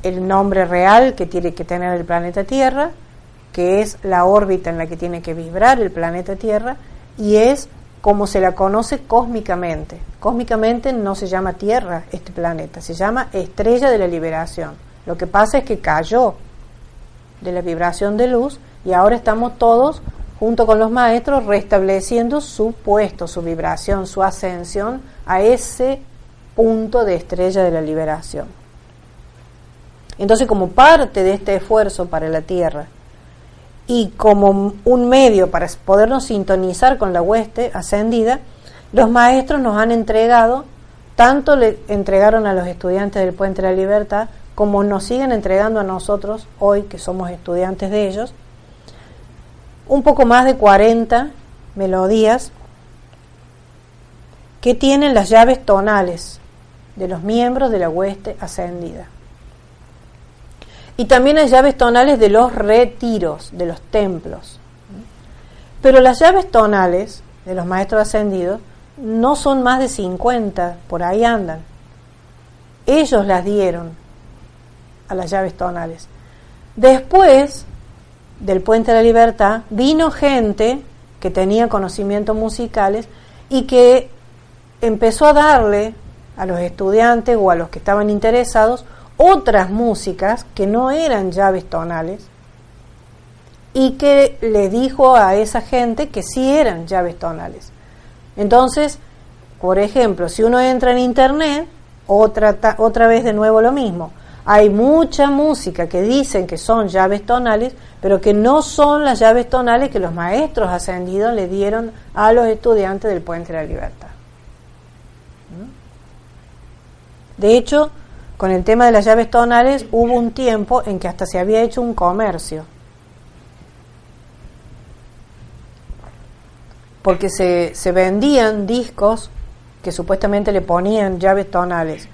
Speaker 1: el nombre real que tiene que tener el planeta Tierra, que es la órbita en la que tiene que vibrar el planeta Tierra, y es como se la conoce cósmicamente. Cósmicamente no se llama Tierra este planeta, se llama Estrella de la Liberación. Lo que pasa es que cayó de la vibración de luz y ahora estamos todos, junto con los maestros, restableciendo su puesto, su vibración, su ascensión a ese punto de Estrella de la Liberación. Entonces, como parte de este esfuerzo para la Tierra y como un medio para podernos sintonizar con la hueste ascendida, los maestros nos han entregado, tanto le entregaron a los estudiantes del Puente de la Libertad, como nos siguen entregando a nosotros hoy, que somos estudiantes de ellos, un poco más de 40 melodías que tienen las llaves tonales de los miembros de la hueste ascendida. Y también las llaves tonales de los retiros, de los templos. Pero las llaves tonales de los maestros ascendidos no son más de 50, por ahí andan. Ellos las dieron a las llaves tonales. Después del Puente de la Libertad vino gente que tenía conocimientos musicales y que empezó a darle a los estudiantes o a los que estaban interesados otras músicas que no eran llaves tonales y que le dijo a esa gente que sí eran llaves tonales. Entonces, por ejemplo, si uno entra en internet, otra vez de nuevo lo mismo. Hay mucha música que dicen que son llaves tonales, pero que no son las llaves tonales que los maestros ascendidos le dieron a los estudiantes del Puente de la Libertad. De hecho, con el tema de las llaves tonales hubo un tiempo en que hasta se había hecho un comercio, porque se vendían discos que supuestamente le ponían llaves tonales,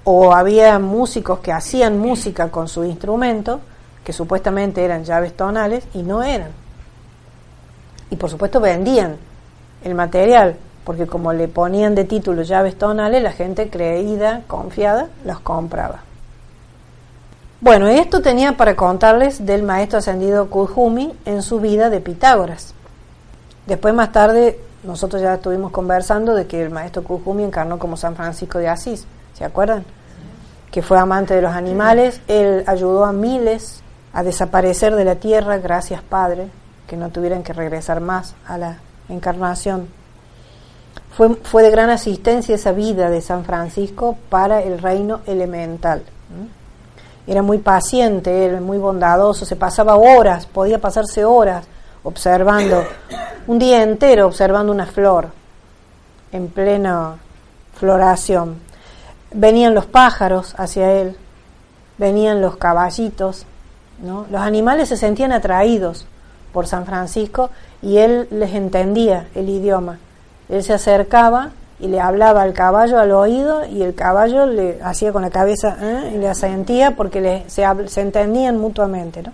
Speaker 1: o había músicos que hacían música con su instrumento que supuestamente eran llaves tonales y no eran, y por supuesto vendían el material, porque como le ponían de título llaves tonales, la gente creída, confiada, los compraba. Bueno, esto tenía para contarles del maestro ascendido Kuthumi en su vida de Pitágoras. Después, más tarde, nosotros ya estuvimos conversando de que el maestro Kuthumi encarnó como San Francisco de Asís, ¿se acuerdan? Que fue amante de los animales, él ayudó a miles a desaparecer de la tierra, gracias Padre, que no tuvieran que regresar más a la encarnación. Fue de gran asistencia esa vida de San Francisco para el reino elemental. Era muy paciente, él, muy bondadoso, se pasaba horas, podía pasarse horas observando, un día entero observando una flor en plena floración. Venían los pájaros hacia él, venían los caballitos, ¿no? Los animales se sentían atraídos por San Francisco y él les entendía el idioma. Él se acercaba y le hablaba al caballo al oído y el caballo le hacía con la cabeza y le asentía porque se entendían mutuamente, ¿no?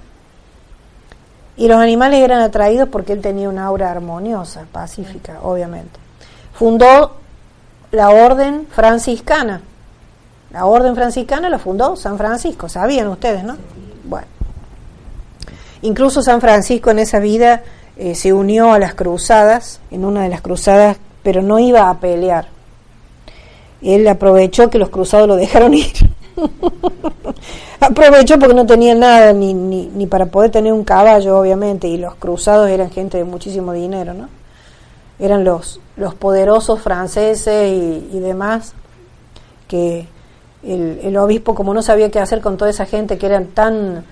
Speaker 1: Y los animales eran atraídos porque él tenía una aura armoniosa, pacífica, obviamente. Fundó la orden franciscana. La orden franciscana la fundó San Francisco, sabían ustedes, ¿no? Bueno. Incluso San Francisco en esa vida se unió a las cruzadas, en una de las cruzadas, pero no iba a pelear. Él aprovechó que los cruzados lo dejaron ir. Aprovechó porque no tenía nada, ni para poder tener un caballo, obviamente, y los cruzados eran gente de muchísimo dinero, ¿no? Eran los poderosos franceses y demás, que el obispo, como no sabía qué hacer con toda esa gente que eran tan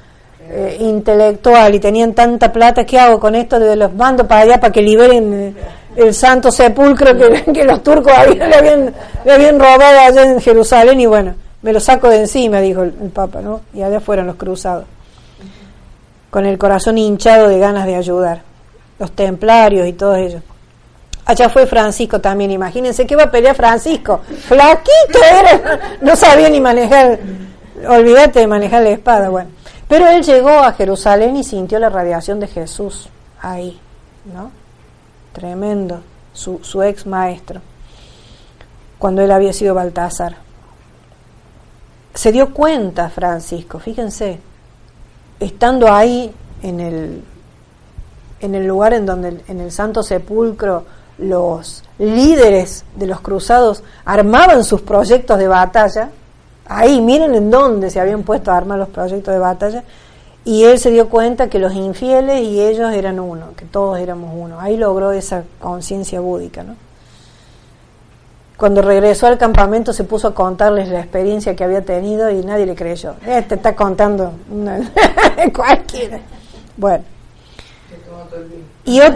Speaker 1: intelectual y tenían tanta plata, ¿qué hago con esto? Los mando para allá para que liberen el Santo Sepulcro que los turcos le habían robado allá en Jerusalén, y bueno, me lo saco de encima, dijo el Papa, ¿no? Y allá fueron los cruzados, con el corazón hinchado de ganas de ayudar, los templarios y todos ellos. Allá fue Francisco también, imagínense que iba a pelear Francisco, flaquito era, no sabía ni manejar, olvídate de manejar la espada, bueno. Pero él llegó a Jerusalén y sintió la radiación de Jesús ahí, ¿no? Tremendo, su ex maestro, cuando él había sido Baltasar. se dio cuenta Francisco, fíjense, estando ahí en el lugar en donde en el Santo Sepulcro los líderes de los cruzados armaban sus proyectos de batalla, ahí miren en dónde se habían puesto a armar los proyectos de batalla, y él se dio cuenta que los infieles y ellos eran uno, que todos éramos uno. Ahí logró esa conciencia búdica, ¿no? Cuando regresó al campamento se puso a contarles la experiencia que había tenido y nadie le creyó. Este está contando cualquiera. Bueno.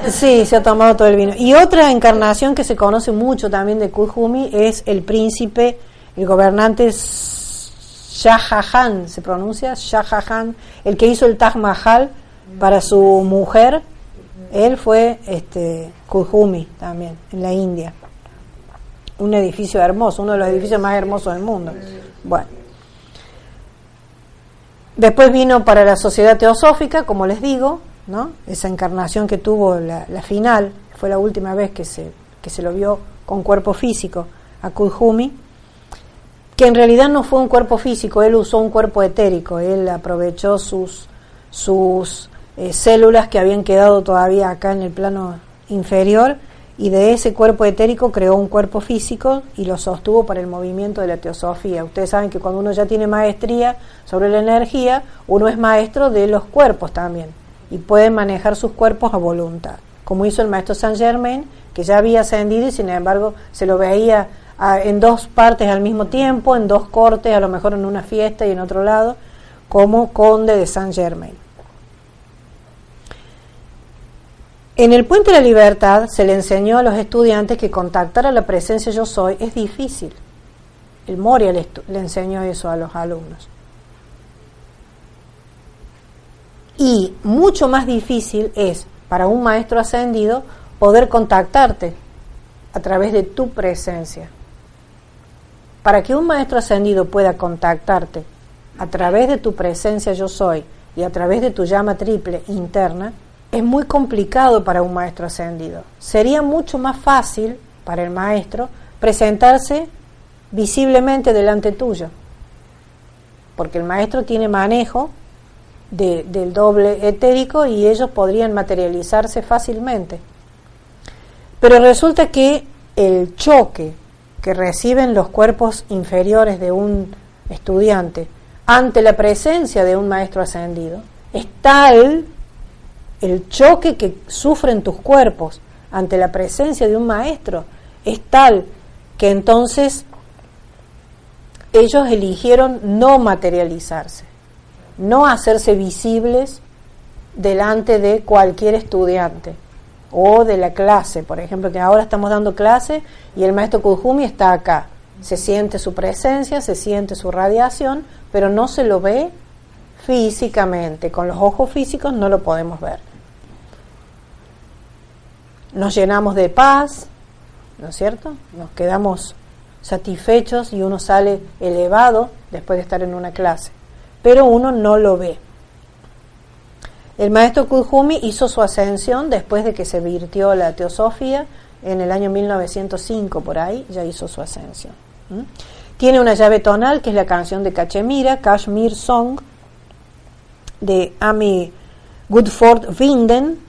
Speaker 1: Sí, se ha tomado todo el vino. Y otra encarnación que se conoce mucho también de Kuthumi es el príncipe, el gobernante Shah Jahan, se pronuncia Shah Jahan, el que hizo el Taj Mahal para su mujer. Él fue Kuthumi también, en la India. Un edificio hermoso, uno de los edificios más hermosos del mundo. Bueno. Después vino para la Sociedad Teosófica, como les digo, ¿no? Esa encarnación que tuvo la final, fue la última vez que se lo vio con cuerpo físico a Kuthumi, que en realidad no fue un cuerpo físico, él usó un cuerpo etérico, él aprovechó sus células que habían quedado todavía acá en el plano inferior, y de ese cuerpo etérico creó un cuerpo físico y lo sostuvo para el movimiento de la teosofía. Ustedes saben que cuando uno ya tiene maestría sobre la energía, uno es maestro de los cuerpos también y puede manejar sus cuerpos a voluntad, como hizo el maestro Saint Germain, que ya había ascendido y sin embargo se lo veía en dos partes al mismo tiempo, en dos cortes, a lo mejor en una fiesta y en otro lado, como conde de Saint Germain. En el Puente de la Libertad se le enseñó a los estudiantes que contactar a la presencia yo soy es difícil. El Moria le enseñó eso a los alumnos. Y mucho más difícil es para un maestro ascendido poder contactarte a través de tu presencia. Para que un maestro ascendido pueda contactarte a través de tu presencia yo soy y a través de tu llama triple interna, es muy complicado para un maestro ascendido. Sería mucho más fácil para el maestro presentarse visiblemente delante tuyo, porque el maestro tiene manejo del doble etérico y ellos podrían materializarse fácilmente. Pero resulta que el choque que reciben los cuerpos inferiores de un estudiante ante la presencia de un maestro ascendido es tal, el choque que sufren tus cuerpos ante la presencia de un maestro es tal que entonces ellos eligieron no materializarse, no hacerse visibles delante de cualquier estudiante o de la clase, por ejemplo, que ahora estamos dando clase y el maestro Kuthumi está acá, se siente su presencia, se siente su radiación, pero no se lo ve físicamente, con los ojos físicos no lo podemos ver. Nos llenamos de paz, ¿no es cierto? Nos quedamos satisfechos y uno sale elevado después de estar en una clase, pero uno no lo ve. El maestro Kuthumi hizo su ascensión después de que se virtió la teosofía en el año 1905, por ahí ya hizo su ascensión. Tiene una llave tonal que es la canción de Cachemira, Kashmir Song, de Amy Woodford Winden,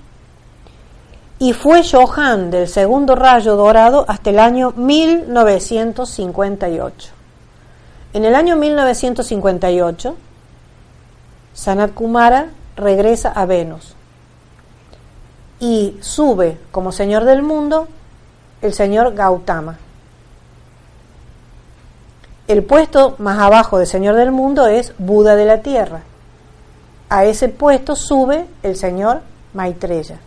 Speaker 1: y fue Johan del segundo rayo dorado hasta el año 1958. En el año 1958, Sanat Kumara regresa a Venus y sube como señor del mundo el señor Gautama. El puesto más abajo de señor del mundo es Buda de la Tierra. A ese puesto sube el señor Maitreya.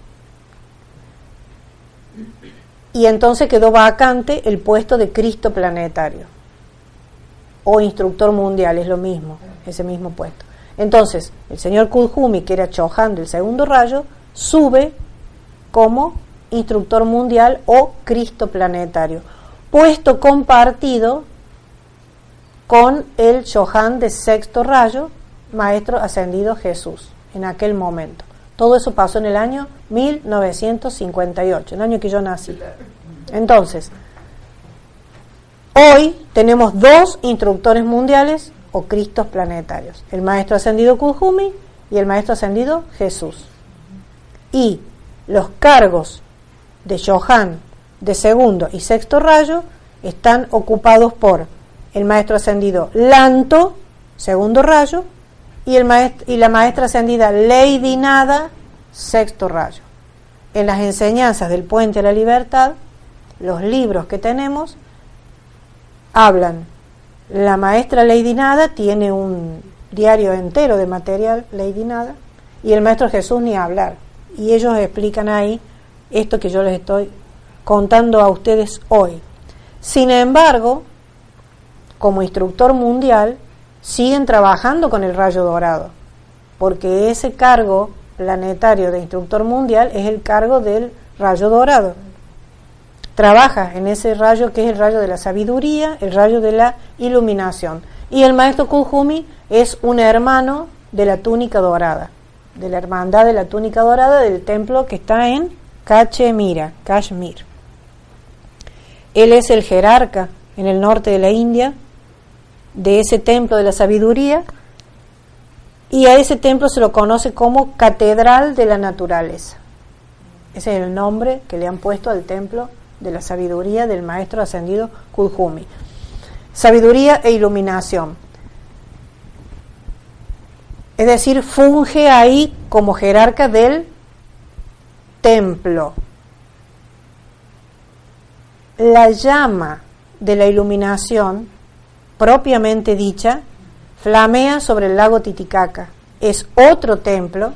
Speaker 1: Y entonces quedó vacante el puesto de Cristo planetario o instructor mundial, es lo mismo, ese mismo puesto. Entonces, el señor Kuthumi, que era Chohan del segundo rayo, sube como instructor mundial o Cristo planetario, puesto compartido con el Chohan de sexto rayo, maestro ascendido Jesús, en aquel momento. Todo eso pasó en el año 1958, el año que yo nací. Entonces, hoy tenemos dos instructores mundiales o Cristos planetarios, el Maestro Ascendido Kuthumi y el Maestro Ascendido Jesús. Y los cargos de Johan, de segundo y sexto rayo, están ocupados por el Maestro Ascendido Lanto, segundo rayo, y la Maestra Ascendida Lady Nada, sexto rayo. En las enseñanzas del Puente a la Libertad, los libros que tenemos hablan. La Maestra Lady Nada tiene un diario entero de material Lady Nada, y el Maestro Jesús ni hablar. Y ellos explican ahí esto que yo les estoy contando a ustedes hoy. Sin embargo, como instructor mundial, siguen trabajando con el rayo dorado, porque ese cargo planetario de instructor mundial es el cargo del rayo dorado. Trabaja en ese rayo que es el rayo de la sabiduría, el rayo de la iluminación. Y el Maestro Kuthumi es un hermano de la túnica dorada, de la hermandad de la túnica dorada del templo que está en Cachemira, Kashmir. Él es el jerarca en el norte de la India de ese templo de la sabiduría, y a ese templo se lo conoce como Catedral de la Naturaleza. Ese es el nombre que le han puesto al templo de la sabiduría del Maestro Ascendido Kuthumi. Sabiduría e iluminación. Es decir, funge ahí como jerarca del templo. La llama de la iluminación, propiamente dicha, flamea sobre el lago Titicaca. Es otro templo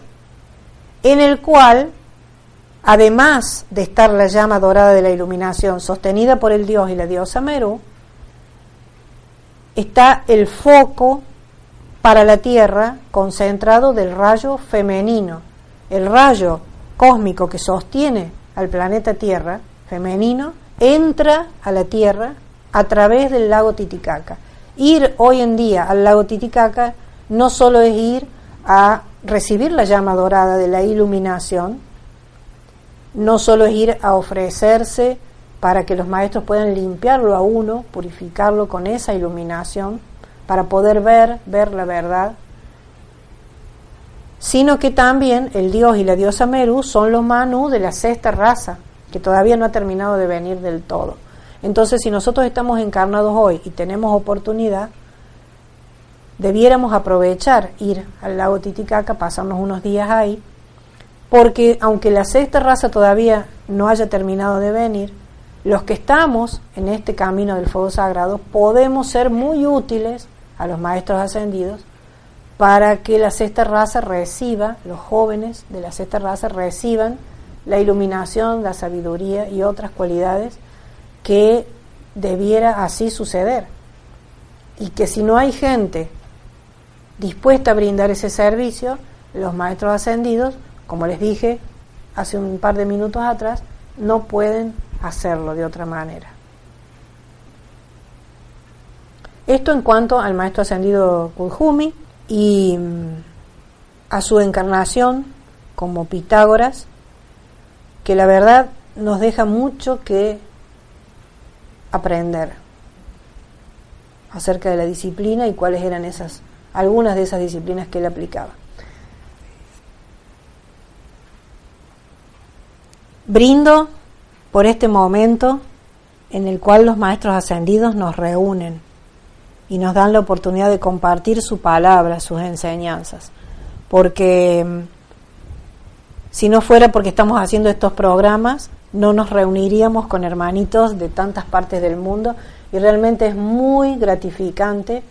Speaker 1: en el cual, además de estar la llama dorada de la iluminación sostenida por el dios y la diosa Meru, está el foco para la Tierra concentrado del rayo femenino. El rayo cósmico que sostiene al planeta Tierra, femenino, entra a la Tierra a través del lago Titicaca. Ir hoy en día al lago Titicaca no solo es ir a recibir la llama dorada de la iluminación, no solo es ir a ofrecerse para que los maestros puedan limpiarlo a uno, purificarlo con esa iluminación, para poder ver la verdad, sino que también el dios y la diosa Meru son los Manu de la sexta raza, que todavía no ha terminado de venir del todo. Entonces, si nosotros estamos encarnados hoy y tenemos oportunidad, debiéramos aprovechar ir al lago Titicaca, pasarnos unos días ahí, porque aunque la sexta raza todavía no haya terminado de venir, los que estamos en este camino del fuego sagrado podemos ser muy útiles a los maestros ascendidos para que la sexta raza reciba, los jóvenes de la sexta raza reciban la iluminación, la sabiduría y otras cualidades que debiera así suceder. Y que si no hay gente dispuesta a brindar ese servicio, los maestros ascendidos, como les dije hace un par de minutos atrás, no pueden hacerlo de otra manera. Esto en cuanto al maestro ascendido Kuthumi y a su encarnación como Pitágoras, que la verdad nos deja mucho que aprender acerca de la disciplina y cuáles eran algunas de esas disciplinas que él aplicaba. Brindo por este momento en el cual los maestros ascendidos nos reúnen y nos dan la oportunidad de compartir su palabra, sus enseñanzas, porque si no fuera porque estamos haciendo estos programas, no nos reuniríamos con hermanitos de tantas partes del mundo, y realmente es muy gratificante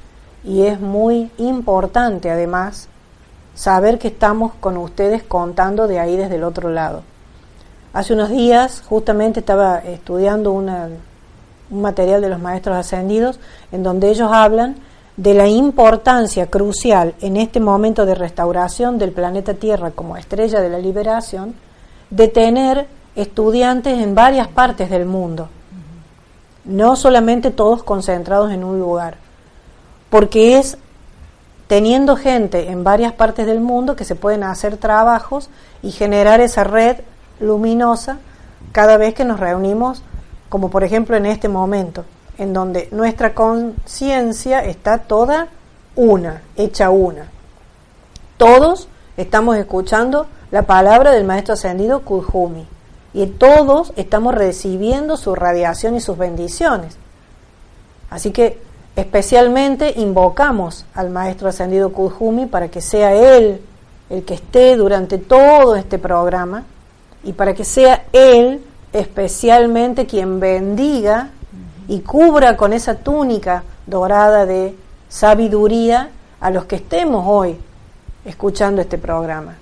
Speaker 1: y es muy importante además saber que estamos con ustedes contando de ahí desde el otro lado. Hace unos días justamente estaba estudiando un material de los maestros ascendidos en donde ellos hablan de la importancia crucial en este momento de restauración del planeta Tierra como estrella de la liberación, de tener estudiantes en varias partes del mundo, no solamente todos concentrados en un lugar, porque es teniendo gente en varias partes del mundo que se pueden hacer trabajos y generar esa red luminosa cada vez que nos reunimos, como por ejemplo en este momento, en donde nuestra conciencia está toda una, hecha una. Todos estamos escuchando la palabra del Maestro Ascendido Kuthumi y todos estamos recibiendo su radiación y sus bendiciones. Así que especialmente invocamos al Maestro Ascendido Kuthumi para que sea Él el que esté durante todo este programa y para que sea Él especialmente quien bendiga y cubra con esa túnica dorada de sabiduría a los que estemos hoy escuchando este programa,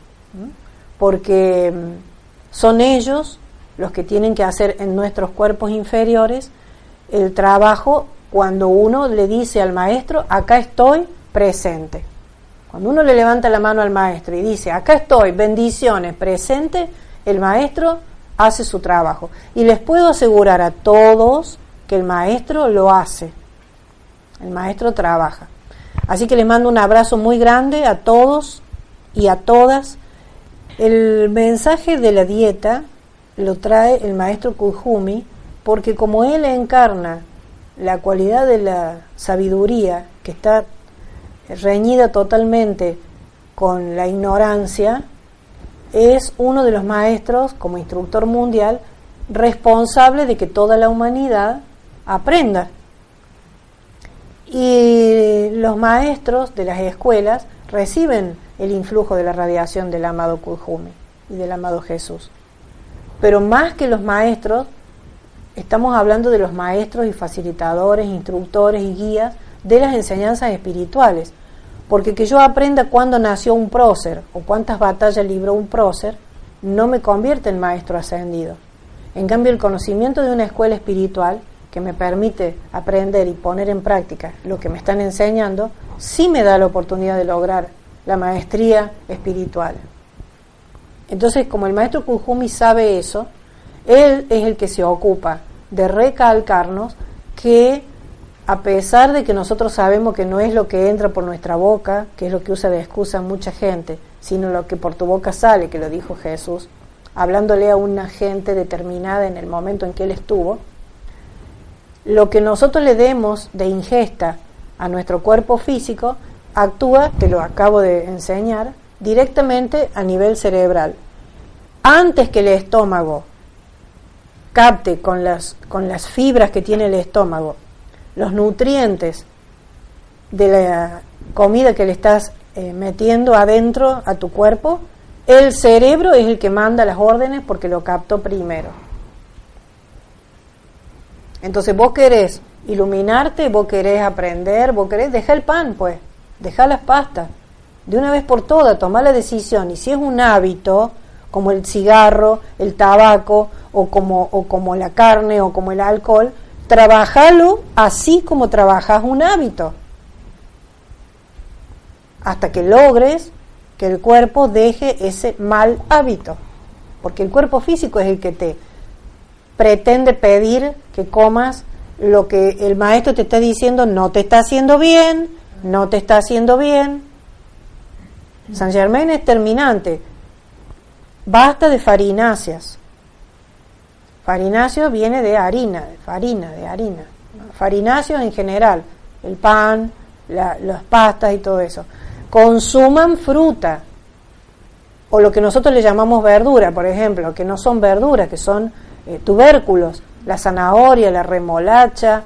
Speaker 1: porque son ellos los que tienen que hacer en nuestros cuerpos inferiores el trabajo cuando uno le dice al maestro, acá estoy presente. Cuando uno le levanta la mano al maestro y dice, acá estoy, bendiciones, presente, el maestro hace su trabajo. Y les puedo asegurar a todos que el maestro lo hace. El maestro trabaja. Así que les mando un abrazo muy grande a todos y a todas. El mensaje de la dieta lo trae el maestro Kuthumi porque como él encarna la cualidad de la sabiduría que está reñida totalmente con la ignorancia, es uno de los maestros, como instructor mundial, responsable de que toda la humanidad aprenda. Y los maestros de las escuelas reciben el influjo de la radiación del amado Kuthumi y del amado Jesús. Pero más que los maestros, estamos hablando de los maestros y facilitadores, instructores y guías de las enseñanzas espirituales. Porque que yo aprenda cuándo nació un prócer o cuántas batallas libró un prócer, no me convierte en maestro ascendido. En cambio, el conocimiento de una escuela espiritual que me permite aprender y poner en práctica lo que me están enseñando, sí me da la oportunidad de lograr la maestría espiritual. Entonces, como el maestro Kuthumi sabe eso, él es el que se ocupa de recalcarnos que a pesar de que nosotros sabemos que no es lo que entra por nuestra boca, que es lo que usa de excusa mucha gente, sino lo que por tu boca sale, que lo dijo Jesús, hablándole a una gente determinada en el momento en que él estuvo, lo que nosotros le demos de ingesta a nuestro cuerpo físico actúa, te lo acabo de enseñar, directamente a nivel cerebral. Antes que el estómago capte con las fibras que tiene el estómago los nutrientes de la comida que le estás metiendo adentro a tu cuerpo, el cerebro es el que manda las órdenes porque lo captó primero. Entonces vos querés iluminarte, vos querés aprender, vos querés, deja el pan pues, deja las pastas, de una vez por todas, tomá la decisión. Y si es un hábito, como el cigarro, el tabaco, o como la carne, o como el alcohol, trabajalo así como trabajas un hábito, hasta que logres que el cuerpo deje ese mal hábito, porque el cuerpo físico es el que te pretende pedir que comas lo que el maestro te está diciendo no te está haciendo bien, no te está haciendo bien. Saint Germain es terminante, basta de farináceas. Farináceo viene de harina, de harina. Farináceos en general, el pan, las pastas y todo eso. Consuman fruta, o lo que nosotros le llamamos verdura, por ejemplo, que no son verduras, que son tubérculos, la zanahoria, la remolacha,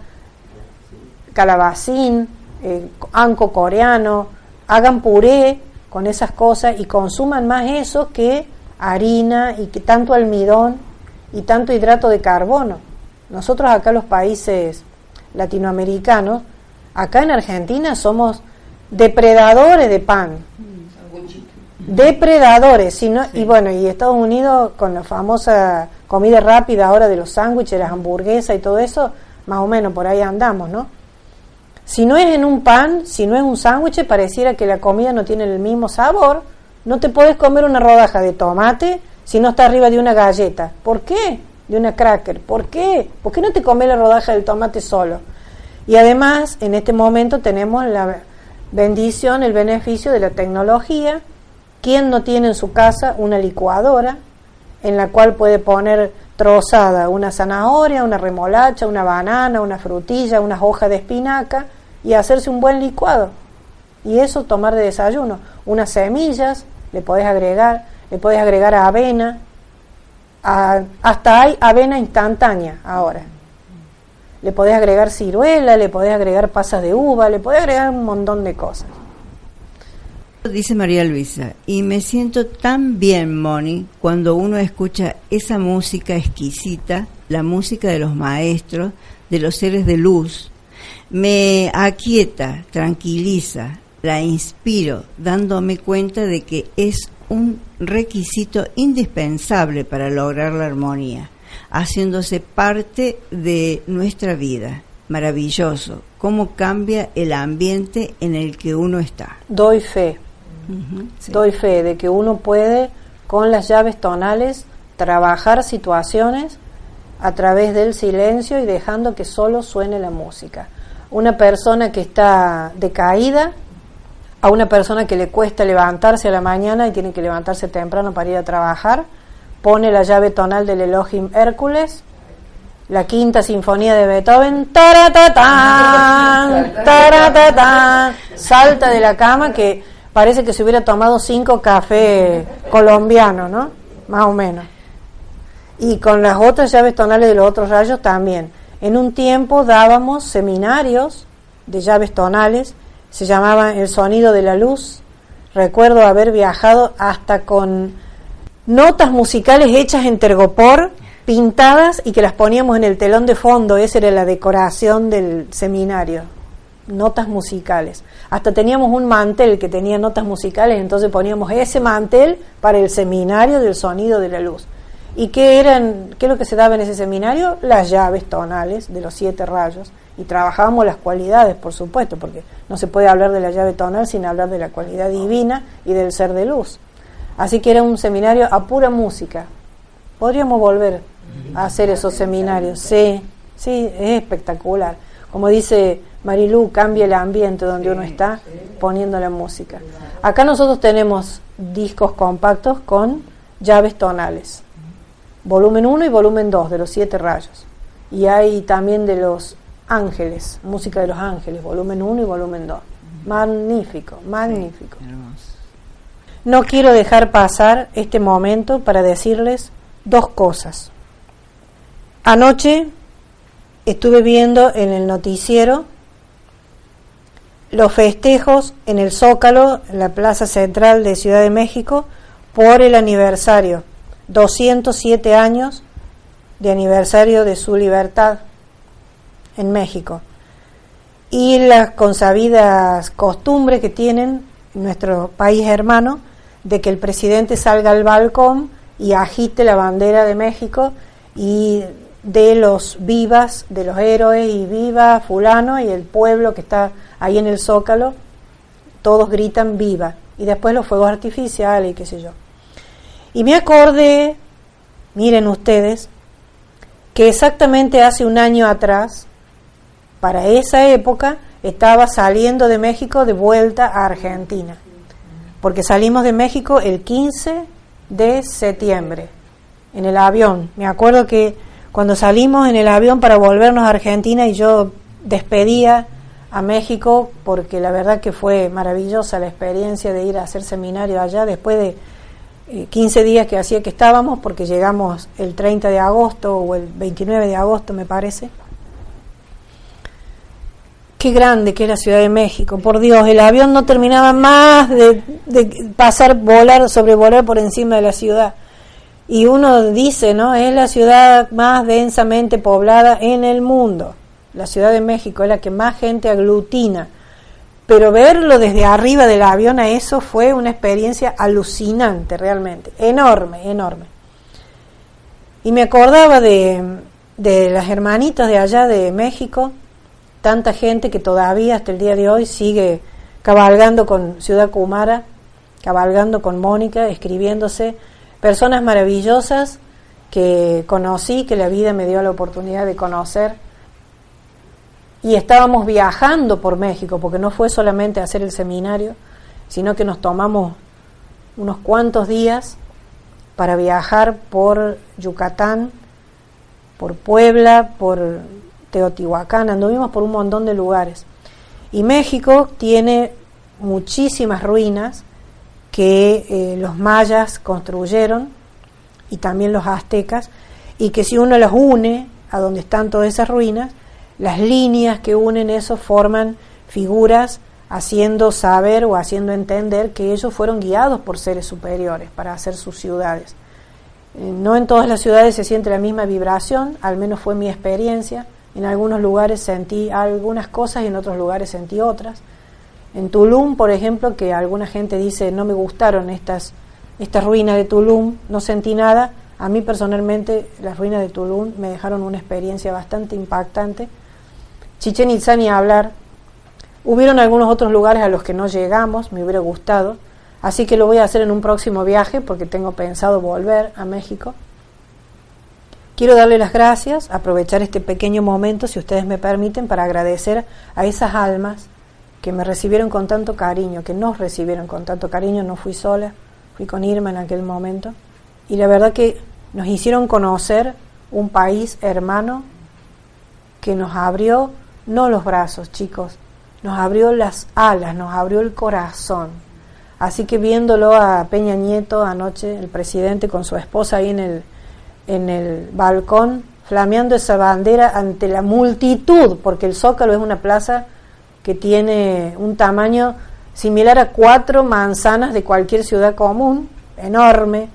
Speaker 1: calabacín, anco coreano, hagan puré con esas cosas y consuman más eso que harina y que tanto almidón y tanto hidrato de carbono. Nosotros acá los países latinoamericanos, acá en Argentina somos depredadores de pan, depredadores, sino, sí. Y bueno, y Estados Unidos con la famosa comida rápida ahora de los sándwiches, las hamburguesas y todo eso, más o menos por ahí andamos, ¿no? Si no es en un pan, si no es un sándwich, pareciera que la comida no tiene el mismo sabor. No te podés comer una rodaja de tomate si no está arriba de una galleta. ¿Por qué? De una cracker. ¿Por qué? ¿Por qué no te comes la rodaja del tomate solo? Y además, en este momento tenemos la bendición, el beneficio de la tecnología. ¿Quién no tiene en su casa una licuadora en la cual puede poner trozada una zanahoria, una remolacha, una banana, una frutilla, unas hojas de espinaca y hacerse un buen licuado? y eso tomar de desayuno. Unas semillas, le podés agregar avena, hasta hay avena instantánea ahora. Le podés agregar ciruela, le podés agregar pasas de uva, le podés agregar un montón de cosas.
Speaker 2: Dice María Luisa, y me siento tan bien, Moni, cuando uno escucha esa música exquisita, la música de los maestros, de los seres de luz. Me aquieta, tranquiliza, la inspiro, dándome cuenta de que es un requisito indispensable para lograr la armonía, haciéndose parte de nuestra vida. Maravilloso, cómo cambia el ambiente en el que uno está.
Speaker 1: Doy fe.
Speaker 2: Sí.
Speaker 1: Doy fe de que uno puede, con las llaves tonales, trabajar situaciones a través del silencio y dejando que solo suene la música. Una persona que está decaída, a una persona que le cuesta levantarse a la mañana y tiene que levantarse temprano para ir a trabajar, pone la llave tonal del Elohim Hércules, la quinta sinfonía de Beethoven, taratatán, taratatán, salta de la cama que parece que se hubiera tomado 5 cafés colombianos, ¿no? Más o menos. Y con las otras llaves tonales de los otros rayos también. En un tiempo dábamos seminarios de llaves tonales, se llamaba El Sonido de la Luz. Recuerdo haber viajado hasta con notas musicales hechas en tergopor, pintadas, y que las poníamos en el telón de fondo. Esa era la decoración del seminario. Notas musicales. Hasta teníamos un mantel que tenía notas musicales, entonces poníamos ese mantel para el seminario del Sonido de la Luz. ¿Y qué es lo que se daba en ese seminario? Las llaves tonales de los 7 rayos. Y trabajábamos las cualidades, por supuesto, porque no se puede hablar de la llave tonal sin hablar de la cualidad divina y del ser de luz. Así que era un seminario a pura música. Podríamos volver a hacer esos seminarios. Sí, es espectacular. Como dice Marilú, cambia el ambiente donde uno está poniendo la música. Acá nosotros tenemos discos compactos con llaves tonales, volumen 1 y volumen 2 de los 7 rayos, y hay también de los ángeles, música de los ángeles, volumen 1 y volumen 2. Magnífico, magnífico. No quiero dejar pasar este momento para decirles 2 cosas. Anoche estuve viendo en el noticiero los festejos en el Zócalo, en la Plaza Central de Ciudad de México, por el aniversario, 207 años de aniversario de su libertad en México. Y las consabidas costumbres que tienen en nuestro país hermano, de que el presidente salga al balcón y agite la bandera de México y de los vivas, de los héroes, y viva fulano, y el pueblo que está ahí en el Zócalo, todos gritan viva, y después los fuegos artificiales y qué sé yo. Y me acordé, miren ustedes, que exactamente hace un año atrás, para esa época, estaba saliendo de México de vuelta a Argentina, porque salimos de México el 15 de septiembre, en el avión. Me acuerdo que cuando salimos en el avión para volvernos a Argentina, y yo despedía a México, porque la verdad que fue maravillosa la experiencia de ir a hacer seminario allá, después de 15 días que hacía que estábamos, porque llegamos el 30 de agosto o el 29 de agosto, me parece. Qué grande que es la Ciudad de México, por Dios, el avión no terminaba más de sobrevolar por encima de la ciudad. Y uno dice, ¿no? Es la ciudad más densamente poblada en el mundo. La Ciudad de México es la que más gente aglutina. Pero verlo desde arriba del avión a eso fue una experiencia alucinante, realmente. Enorme, enorme. Y me acordaba de las hermanitas de allá de México, tanta gente que todavía hasta el día de hoy sigue cabalgando con Ciudad Kumara, cabalgando con Mónica, escribiéndose. Personas maravillosas que conocí, que la vida me dio la oportunidad de conocer. Y estábamos viajando por México, porque no fue solamente hacer el seminario, sino que nos tomamos unos cuantos días para viajar por Yucatán, por Puebla, por Teotihuacán, anduvimos por un montón de lugares. Y México tiene muchísimas ruinas que los mayas construyeron y también los aztecas, y que si uno las une a donde están todas esas ruinas, las líneas que unen eso forman figuras haciendo saber o haciendo entender que ellos fueron guiados por seres superiores para hacer sus ciudades. No en todas las ciudades se siente la misma vibración, al menos fue mi experiencia. En algunos lugares sentí algunas cosas y en otros lugares sentí otras. En Tulum, por ejemplo, que alguna gente dice no me gustaron estas ruinas de Tulum, no sentí nada. A mí personalmente las ruinas de Tulum me dejaron una experiencia bastante impactante. Chichén Itzá ni hablar. Hubieron algunos otros lugares a los que no llegamos, me hubiera gustado, así que lo voy a hacer en un próximo viaje porque tengo pensado volver a México. Quiero darle las gracias, aprovechar este pequeño momento, si ustedes me permiten, para agradecer a esas almas que me recibieron con tanto cariño, que nos recibieron con tanto cariño. No fui sola, fui con Irma en aquel momento, y la verdad que nos hicieron conocer un país hermano que nos abrió, no los brazos, chicos, nos abrió las alas, nos abrió el corazón. Así que viéndolo a Peña Nieto anoche, el presidente con su esposa ahí en el balcón, flameando esa bandera ante la multitud, porque el Zócalo es una plaza que tiene un tamaño similar a 4 manzanas de cualquier ciudad común, enorme,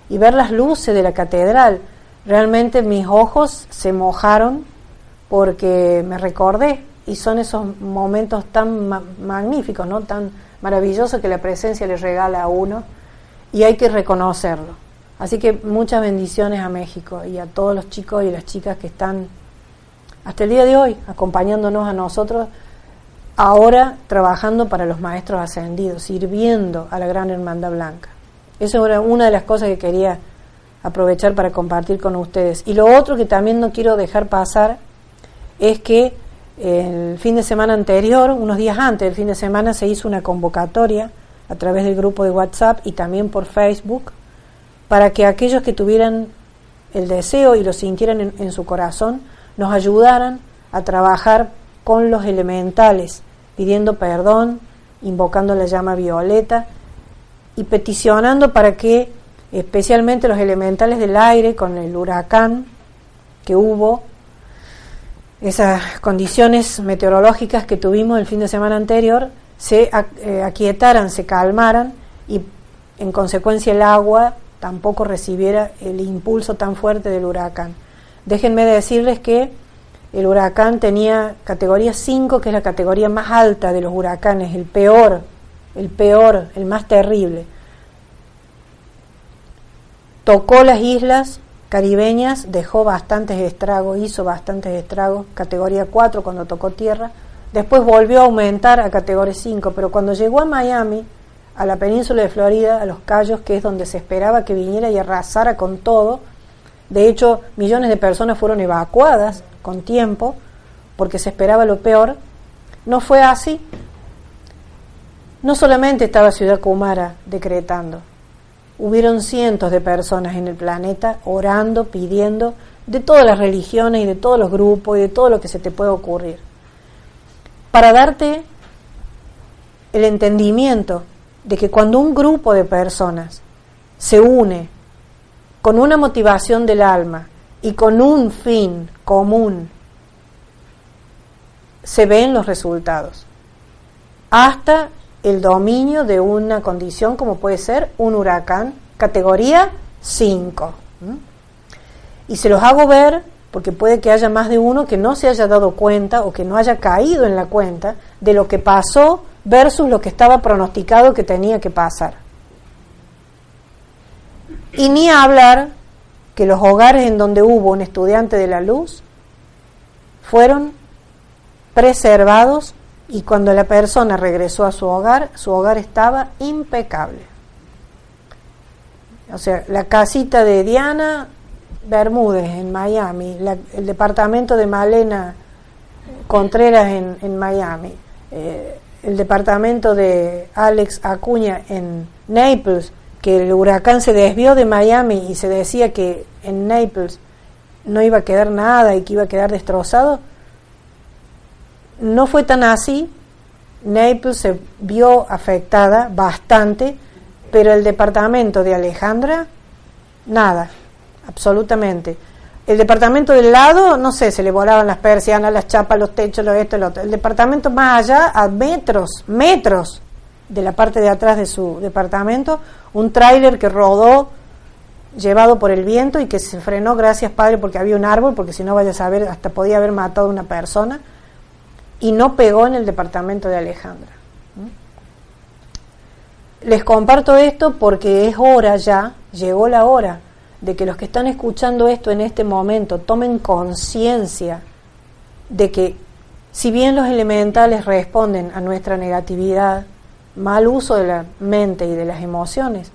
Speaker 1: y ver las luces de la catedral, realmente mis ojos se mojaron porque me recordé, y son esos momentos tan magníficos, ¿no? Tan maravillosos que la presencia le regala a uno, y hay que reconocerlo. Así que muchas bendiciones a México y a todos los chicos y las chicas que están hasta el día de hoy acompañándonos a nosotros, ahora trabajando para los maestros ascendidos, sirviendo a la Gran Hermandad Blanca. Eso era una de las cosas que quería aprovechar para compartir con ustedes. Y lo otro que también no quiero dejar pasar es que el fin de semana anterior, unos días antes del fin de semana, se hizo una convocatoria a través del grupo de WhatsApp y también por Facebook, para que aquellos que tuvieran el deseo y lo sintieran en su corazón, nos ayudaran a trabajar con los elementales, pidiendo perdón, invocando la llama violeta y peticionando para que especialmente los elementales del aire, con el huracán que hubo, esas condiciones meteorológicas que tuvimos el fin de semana anterior, se aquietaran, se calmaran, y en consecuencia el agua tampoco recibiera el impulso tan fuerte del huracán. Déjenme decirles que el huracán tenía categoría 5, que es la categoría más alta de los huracanes, el peor, el más terrible. Tocó las islas caribeñas, dejó bastantes estragos, hizo bastantes estragos, categoría 4 cuando tocó tierra, después volvió a aumentar a categoría 5, pero cuando llegó a Miami, a la península de Florida, a Los Cayos, que es donde se esperaba que viniera y arrasara con todo, de hecho millones de personas fueron evacuadas con tiempo, porque se esperaba lo peor, no fue así. No solamente estaba Ciudad Kumara decretando, hubieron cientos de personas en el planeta orando, pidiendo, de todas las religiones y de todos los grupos y de todo lo que se te pueda ocurrir, para darte el entendimiento de que cuando un grupo de personas se une con una motivación del alma y con un fin común, se ven los resultados, hasta el dominio de una condición como puede ser un huracán categoría 5. Y se los hago ver porque puede que haya más de uno que no se haya dado cuenta o que no haya caído en la cuenta de lo que pasó versus lo que estaba pronosticado que tenía que pasar. Y ni hablar que los hogares en donde hubo un estudiante de la luz fueron preservados, y cuando la persona regresó a su hogar estaba impecable. O sea, la casita de Diana Bermúdez en Miami, el departamento de Malena Contreras en Miami, el departamento de Alex Acuña en Naples, que el huracán se desvió de Miami y se decía que en Naples no iba a quedar nada y que iba a quedar destrozado. No fue tan así, Naples se vio afectada bastante, pero el departamento de Alejandra, nada, absolutamente. El departamento del lado, no sé, se le volaban las persianas, las chapas, los techos, lo esto, lo otro. El departamento más allá, a metros de la parte de atrás de su departamento, un tráiler que rodó llevado por el viento y que se frenó, gracias Padre, porque había un árbol, porque si no vaya a saber, hasta podía haber matado a una persona, y no pegó en el departamento de Alejandra. Les comparto esto porque es hora ya, llegó la hora de que los que están escuchando esto en este momento tomen conciencia de que si bien los elementales responden a nuestra negatividad, mal uso de la mente y de las emociones,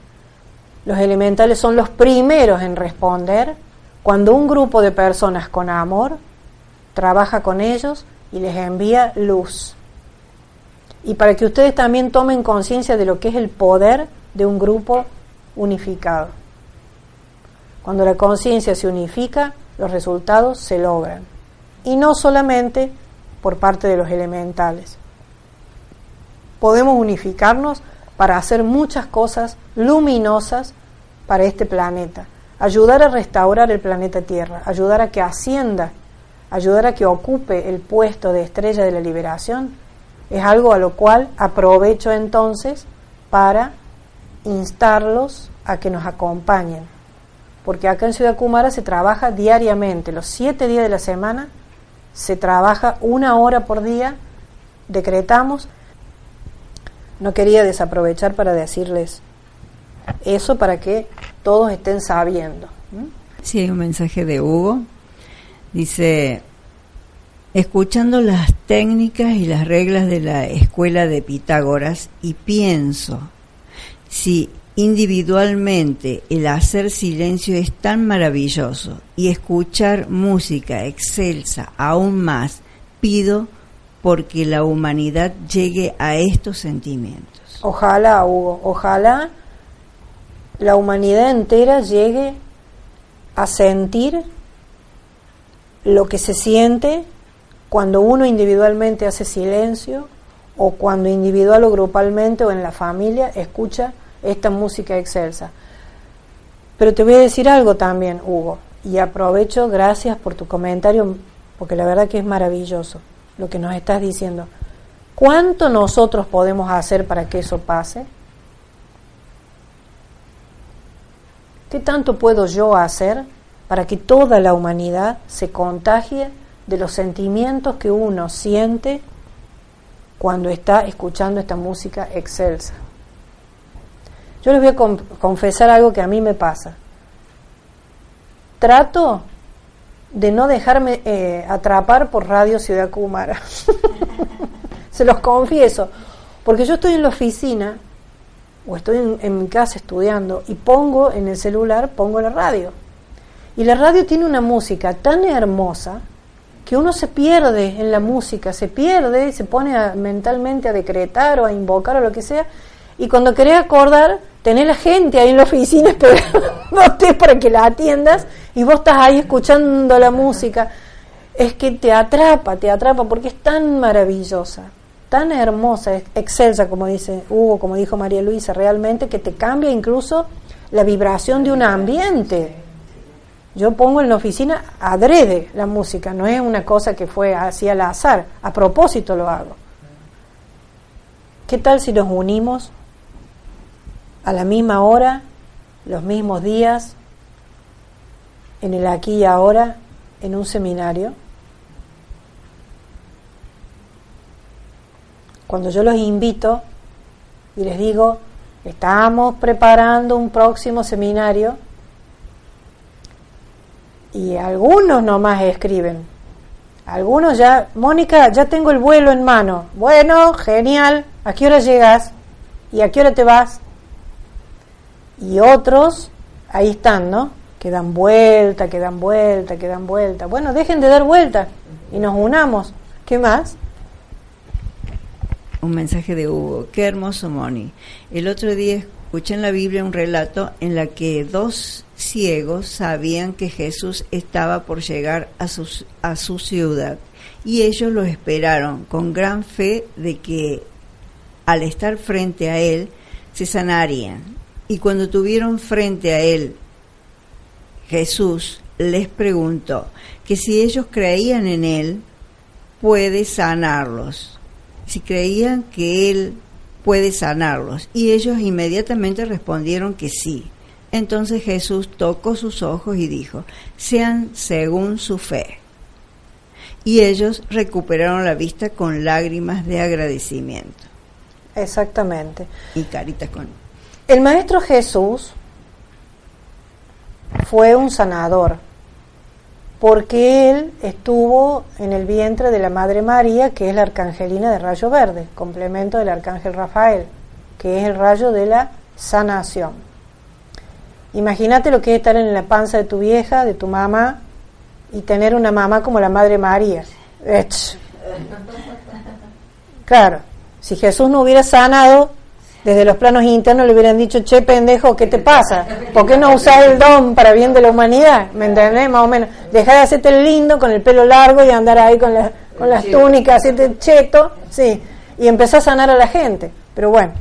Speaker 1: los elementales son los primeros en responder cuando un grupo de personas con amor trabaja con ellos y les envía luz. Y para que ustedes también tomen conciencia de lo que es el poder de un grupo unificado. Cuando la conciencia se unifica, los resultados se logran. Y no solamente por parte de los elementales. Podemos unificarnos para hacer muchas cosas luminosas para este planeta. Ayudar a restaurar el planeta Tierra, ayudar a que ascienda, ayudar a que ocupe el puesto de estrella de la liberación, es algo a lo cual aprovecho entonces para instarlos a que nos acompañen. Porque acá en Ciudad Kumara se trabaja diariamente, los 7 días de la semana, se trabaja 1 hora por día, decretamos. No quería desaprovechar para decirles eso para que todos estén sabiendo.
Speaker 2: Sí, hay un mensaje de Hugo. Dice: escuchando las técnicas y las reglas de la escuela de Pitágoras y pienso, si individualmente el hacer silencio es tan maravilloso y escuchar música excelsa aún más, pido porque la humanidad llegue a estos sentimientos.
Speaker 1: Ojalá, Hugo, ojalá la humanidad entera llegue a sentir lo que se siente cuando uno individualmente hace silencio, o cuando individual o grupalmente o en la familia escucha esta música excelsa. Pero te voy a decir algo también, Hugo, y aprovecho, gracias por tu comentario, porque la verdad que es maravilloso lo que nos estás diciendo. ¿Cuánto nosotros podemos hacer para que eso pase? ¿Qué tanto puedo yo hacer para que toda la humanidad se contagie de los sentimientos que uno siente cuando está escuchando esta música excelsa? Yo les voy a confesar algo que a mí me pasa. Trato de no dejarme atrapar por Radio Ciudad Kumara. Se los confieso, porque yo estoy en la oficina o estoy en mi casa estudiando y pongo en el celular, pongo la radio. Y la radio tiene una música tan hermosa que uno se pierde en la música, se pierde y se pone mentalmente a decretar o a invocar o lo que sea. Y cuando querés acordar, tenés la gente ahí en la oficina esperándote para que la atiendas y vos estás ahí escuchando la música. Es que te atrapa porque es tan maravillosa, tan hermosa, excelsa, como dice Hugo, como dijo María Luisa, realmente que te cambia incluso la vibración de un ambiente. Yo pongo en la oficina adrede la música, no es una cosa que fue así al azar, a propósito lo hago. ¿Qué tal si nos unimos a la misma hora, los mismos días, en el aquí y ahora, en un seminario? Cuando yo los invito y les digo, estamos preparando un próximo seminario, y algunos nomás escriben, algunos ya, Mónica, ya tengo el vuelo en mano. Bueno, genial, ¿a qué hora llegas? ¿Y a qué hora te vas? Y otros, ahí están, ¿no? Que dan vuelta. Bueno, dejen de dar vuelta y nos unamos. ¿Qué más?
Speaker 2: Un mensaje de Hugo. Qué hermoso, Moni. El otro día escuché en la Biblia un relato en la que 2 ciegos sabían que Jesús estaba por llegar a su ciudad y ellos lo esperaron con gran fe de que al estar frente a él, se sanarían. Y cuando tuvieron frente a él, Jesús les preguntó que si ellos creían en él, puede sanarlos. Si creían que él puede sanarlos. Y ellos inmediatamente respondieron que sí. Entonces Jesús tocó sus ojos y dijo: sean según su fe. Y ellos recuperaron la vista con lágrimas de agradecimiento.
Speaker 1: Exactamente.
Speaker 2: Y caritas con...
Speaker 1: El Maestro Jesús fue un sanador, porque él estuvo en el vientre de la Madre María, que es la arcangelina de rayo verde, complemento del arcángel Rafael, que es el rayo de la sanación. Imagínate lo que es estar en la panza de tu vieja, de tu mamá, y tener una mamá como la Madre María. Claro, si Jesús no hubiera sanado, desde los planos internos le hubieran dicho: che, pendejo, ¿qué te pasa? ¿Por qué no usás el don para bien de la humanidad? ¿Me entendés? Más o menos. Dejá de hacerte el lindo con el pelo largo y andar ahí con las túnicas, hacerte cheto, sí, y empezó a sanar a la gente. Pero bueno,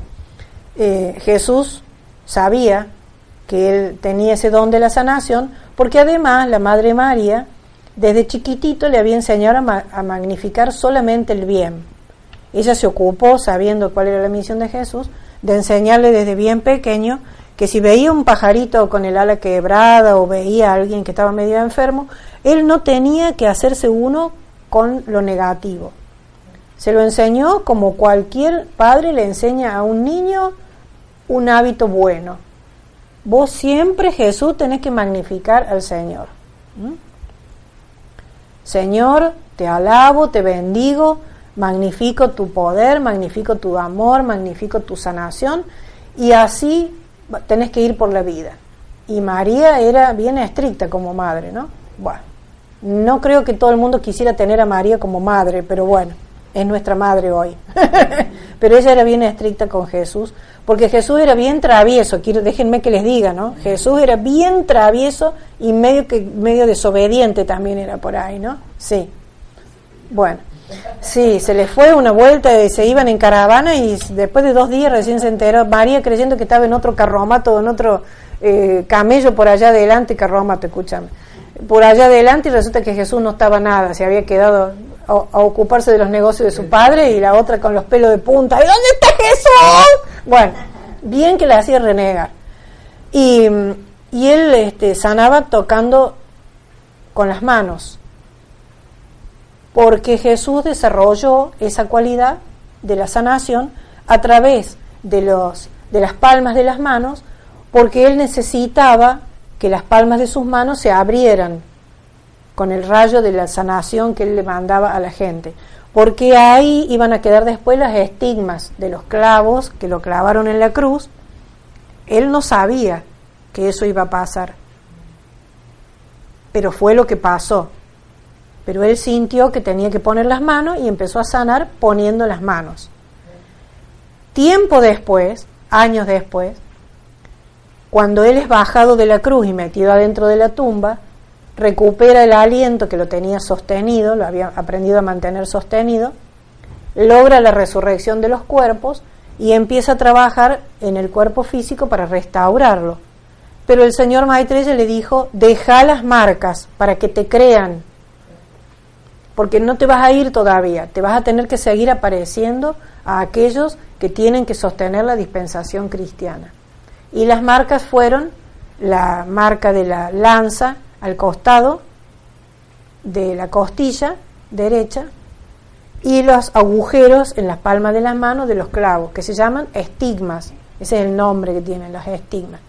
Speaker 1: Jesús sabía que él tenía ese don de la sanación, porque además la Madre María, desde chiquitito, le había enseñado a magnificar solamente el bien. Ella se ocupó, sabiendo cuál era la misión de Jesús, de enseñarle desde bien pequeño que si veía un pajarito con el ala quebrada o veía a alguien que estaba medio enfermo, él no tenía que hacerse uno con lo negativo. Se lo enseñó como cualquier padre le enseña a un niño un hábito bueno. Vos siempre, Jesús, tenés que magnificar al Señor. Señor, te alabo, te bendigo, magnifico tu poder, magnifico tu amor, magnifico tu sanación, y así tenés que ir por la vida. Y María era bien estricta como madre, ¿no? Bueno, no creo que todo el mundo quisiera tener a María como madre, pero bueno, es nuestra madre hoy. Pero ella era bien estricta con Jesús, porque Jesús era bien travieso, déjenme que les diga, ¿no? Jesús era bien travieso y medio desobediente también era por ahí, ¿no? Sí. Bueno, sí, se les fue una vuelta, se iban en caravana y después de 2 días recién se enteró María, creyendo que estaba en otro carromato, en otro camello por allá adelante, carromato, escúchame, por allá adelante, y resulta que Jesús no estaba nada, se había quedado a ocuparse de los negocios de su padre, y la otra con los pelos de punta. ¿Y dónde está Jesús? Bueno, bien que la hacía renegar. Y él sanaba tocando con las manos, porque Jesús desarrolló esa cualidad de la sanación a través de las palmas de las manos, porque él necesitaba que las palmas de sus manos se abrieran con el rayo de la sanación que él le mandaba a la gente, porque ahí iban a quedar después los estigmas de los clavos que lo clavaron en la cruz. Él no sabía que eso iba a pasar, pero fue lo que pasó. Pero él sintió que tenía que poner las manos y empezó a sanar poniendo las manos. Tiempo después, años después, cuando él es bajado de la cruz y metido adentro de la tumba, recupera el aliento que lo tenía sostenido, lo había aprendido a mantener sostenido, logra la resurrección de los cuerpos y empieza a trabajar en el cuerpo físico para restaurarlo. Pero el señor Maitreya le dijo: deja las marcas para que te crean, porque no te vas a ir todavía, te vas a tener que seguir apareciendo a aquellos que tienen que sostener la dispensación cristiana. Y las marcas fueron la marca de la lanza al costado de la costilla derecha y los agujeros en las palmas de las manos de los clavos, que se llaman estigmas. Ese es el nombre que tienen, los estigmas.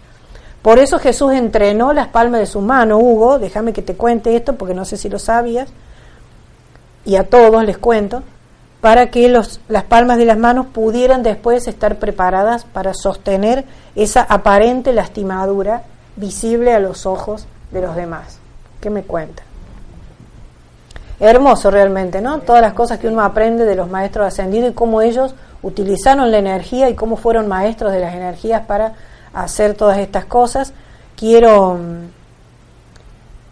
Speaker 1: Por eso Jesús entrenó las palmas de su mano. Hugo, déjame que te cuente esto porque no sé si lo sabías, y a todos les cuento, para que las palmas de las manos pudieran después estar preparadas para sostener esa aparente lastimadura visible a los ojos de los demás. ¿Qué me cuentan? Hermoso realmente, ¿no? Todas las cosas que uno aprende de los maestros ascendidos y cómo ellos utilizaron la energía y cómo fueron maestros de las energías para hacer todas estas cosas. Quiero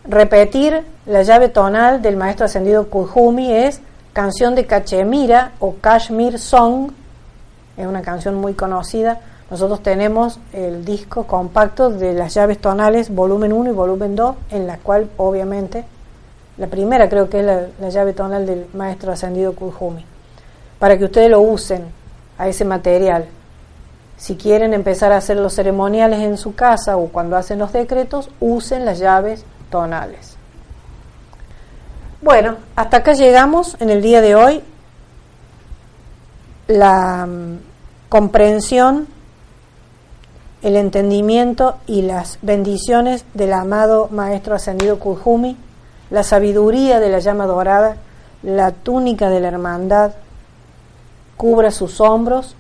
Speaker 1: repetir la llave tonal del maestro ascendido Kuthumi, es Canción de Cachemira o Kashmir Song, es una canción muy conocida. Nosotros tenemos el disco compacto de las llaves tonales, volumen 1 y volumen 2, en la cual obviamente, la primera creo que es la llave tonal del maestro ascendido Kuthumi, para que ustedes lo usen a ese material. Si quieren empezar a hacer los ceremoniales en su casa o cuando hacen los decretos, usen las llaves tonales. Bueno, hasta acá llegamos en el día de hoy. La comprensión, el entendimiento y las bendiciones del amado Maestro Ascendido Kuthumi, la sabiduría de la llama dorada, la túnica de la hermandad, cubra sus hombros,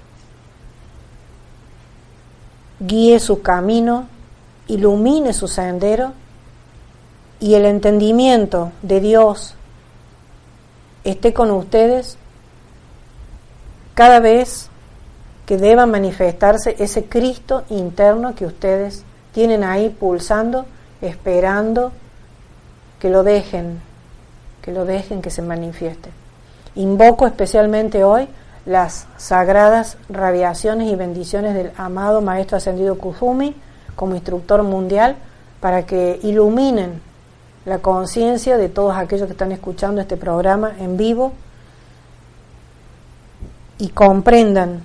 Speaker 1: guíe su camino, ilumine su sendero, y el entendimiento de Dios esté con ustedes cada vez que deba manifestarse ese Cristo interno que ustedes tienen ahí pulsando, esperando que lo dejen que se manifieste. Invoco especialmente hoy las sagradas radiaciones y bendiciones del amado Maestro Ascendido Kuthumi como instructor mundial, para que iluminen la conciencia de todos aquellos que están escuchando este programa en vivo y comprendan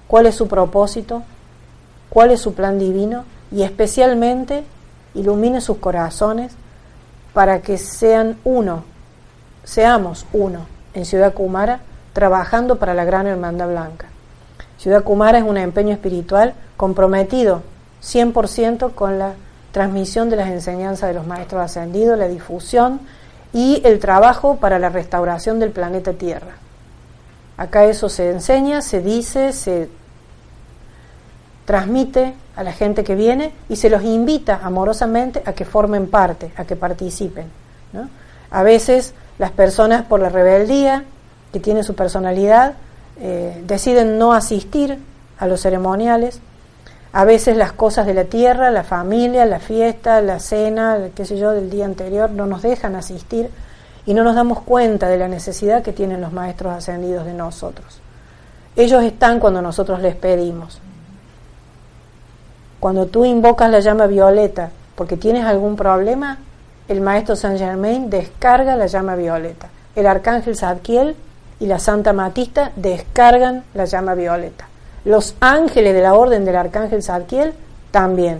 Speaker 1: cuál es su propósito, cuál es su plan divino, y especialmente ilumine sus corazones para que seamos uno en Ciudad Kumara, trabajando para la Gran Hermandad Blanca. Ciudad Kumara es un empeño espiritual comprometido 100% con la transmisión de las enseñanzas de los maestros ascendidos, la difusión y el trabajo para la restauración del planeta Tierra. Acá eso se enseña, se dice, se transmite a la gente que viene y se los invita amorosamente a que formen parte, a que participen, ¿no? A veces las personas, por la rebeldía que tiene su personalidad, deciden no asistir a los ceremoniales. A veces las cosas de la tierra, la familia, la fiesta, la cena, qué sé yo, del día anterior, no nos dejan asistir y no nos damos cuenta de la necesidad que tienen los maestros ascendidos de nosotros. Ellos están cuando nosotros les pedimos. Cuando tú invocas la llama violeta porque tienes algún problema, el maestro Saint Germain descarga la llama violeta. El arcángel Zadkiel y la Santa Matista descargan la llama violeta. Los ángeles de la orden del arcángel Zadkiel también.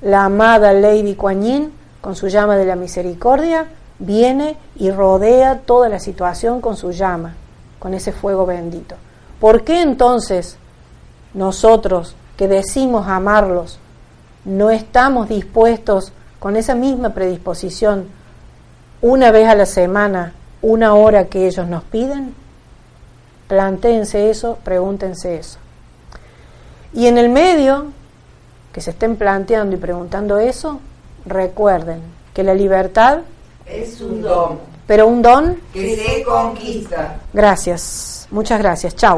Speaker 1: La amada Lady Kuan Yin, con su llama de la misericordia, viene y rodea toda la situación con su llama, con ese fuego bendito. ¿Por qué entonces nosotros, que decimos amarlos, no estamos dispuestos con esa misma predisposición una vez a la semana, una hora que ellos nos piden? Plantéense eso, pregúntense eso. Y en el medio, que se estén planteando y preguntando eso, recuerden que la libertad
Speaker 2: es un don,
Speaker 1: pero un don
Speaker 2: que se conquista.
Speaker 1: Gracias, muchas gracias, chao.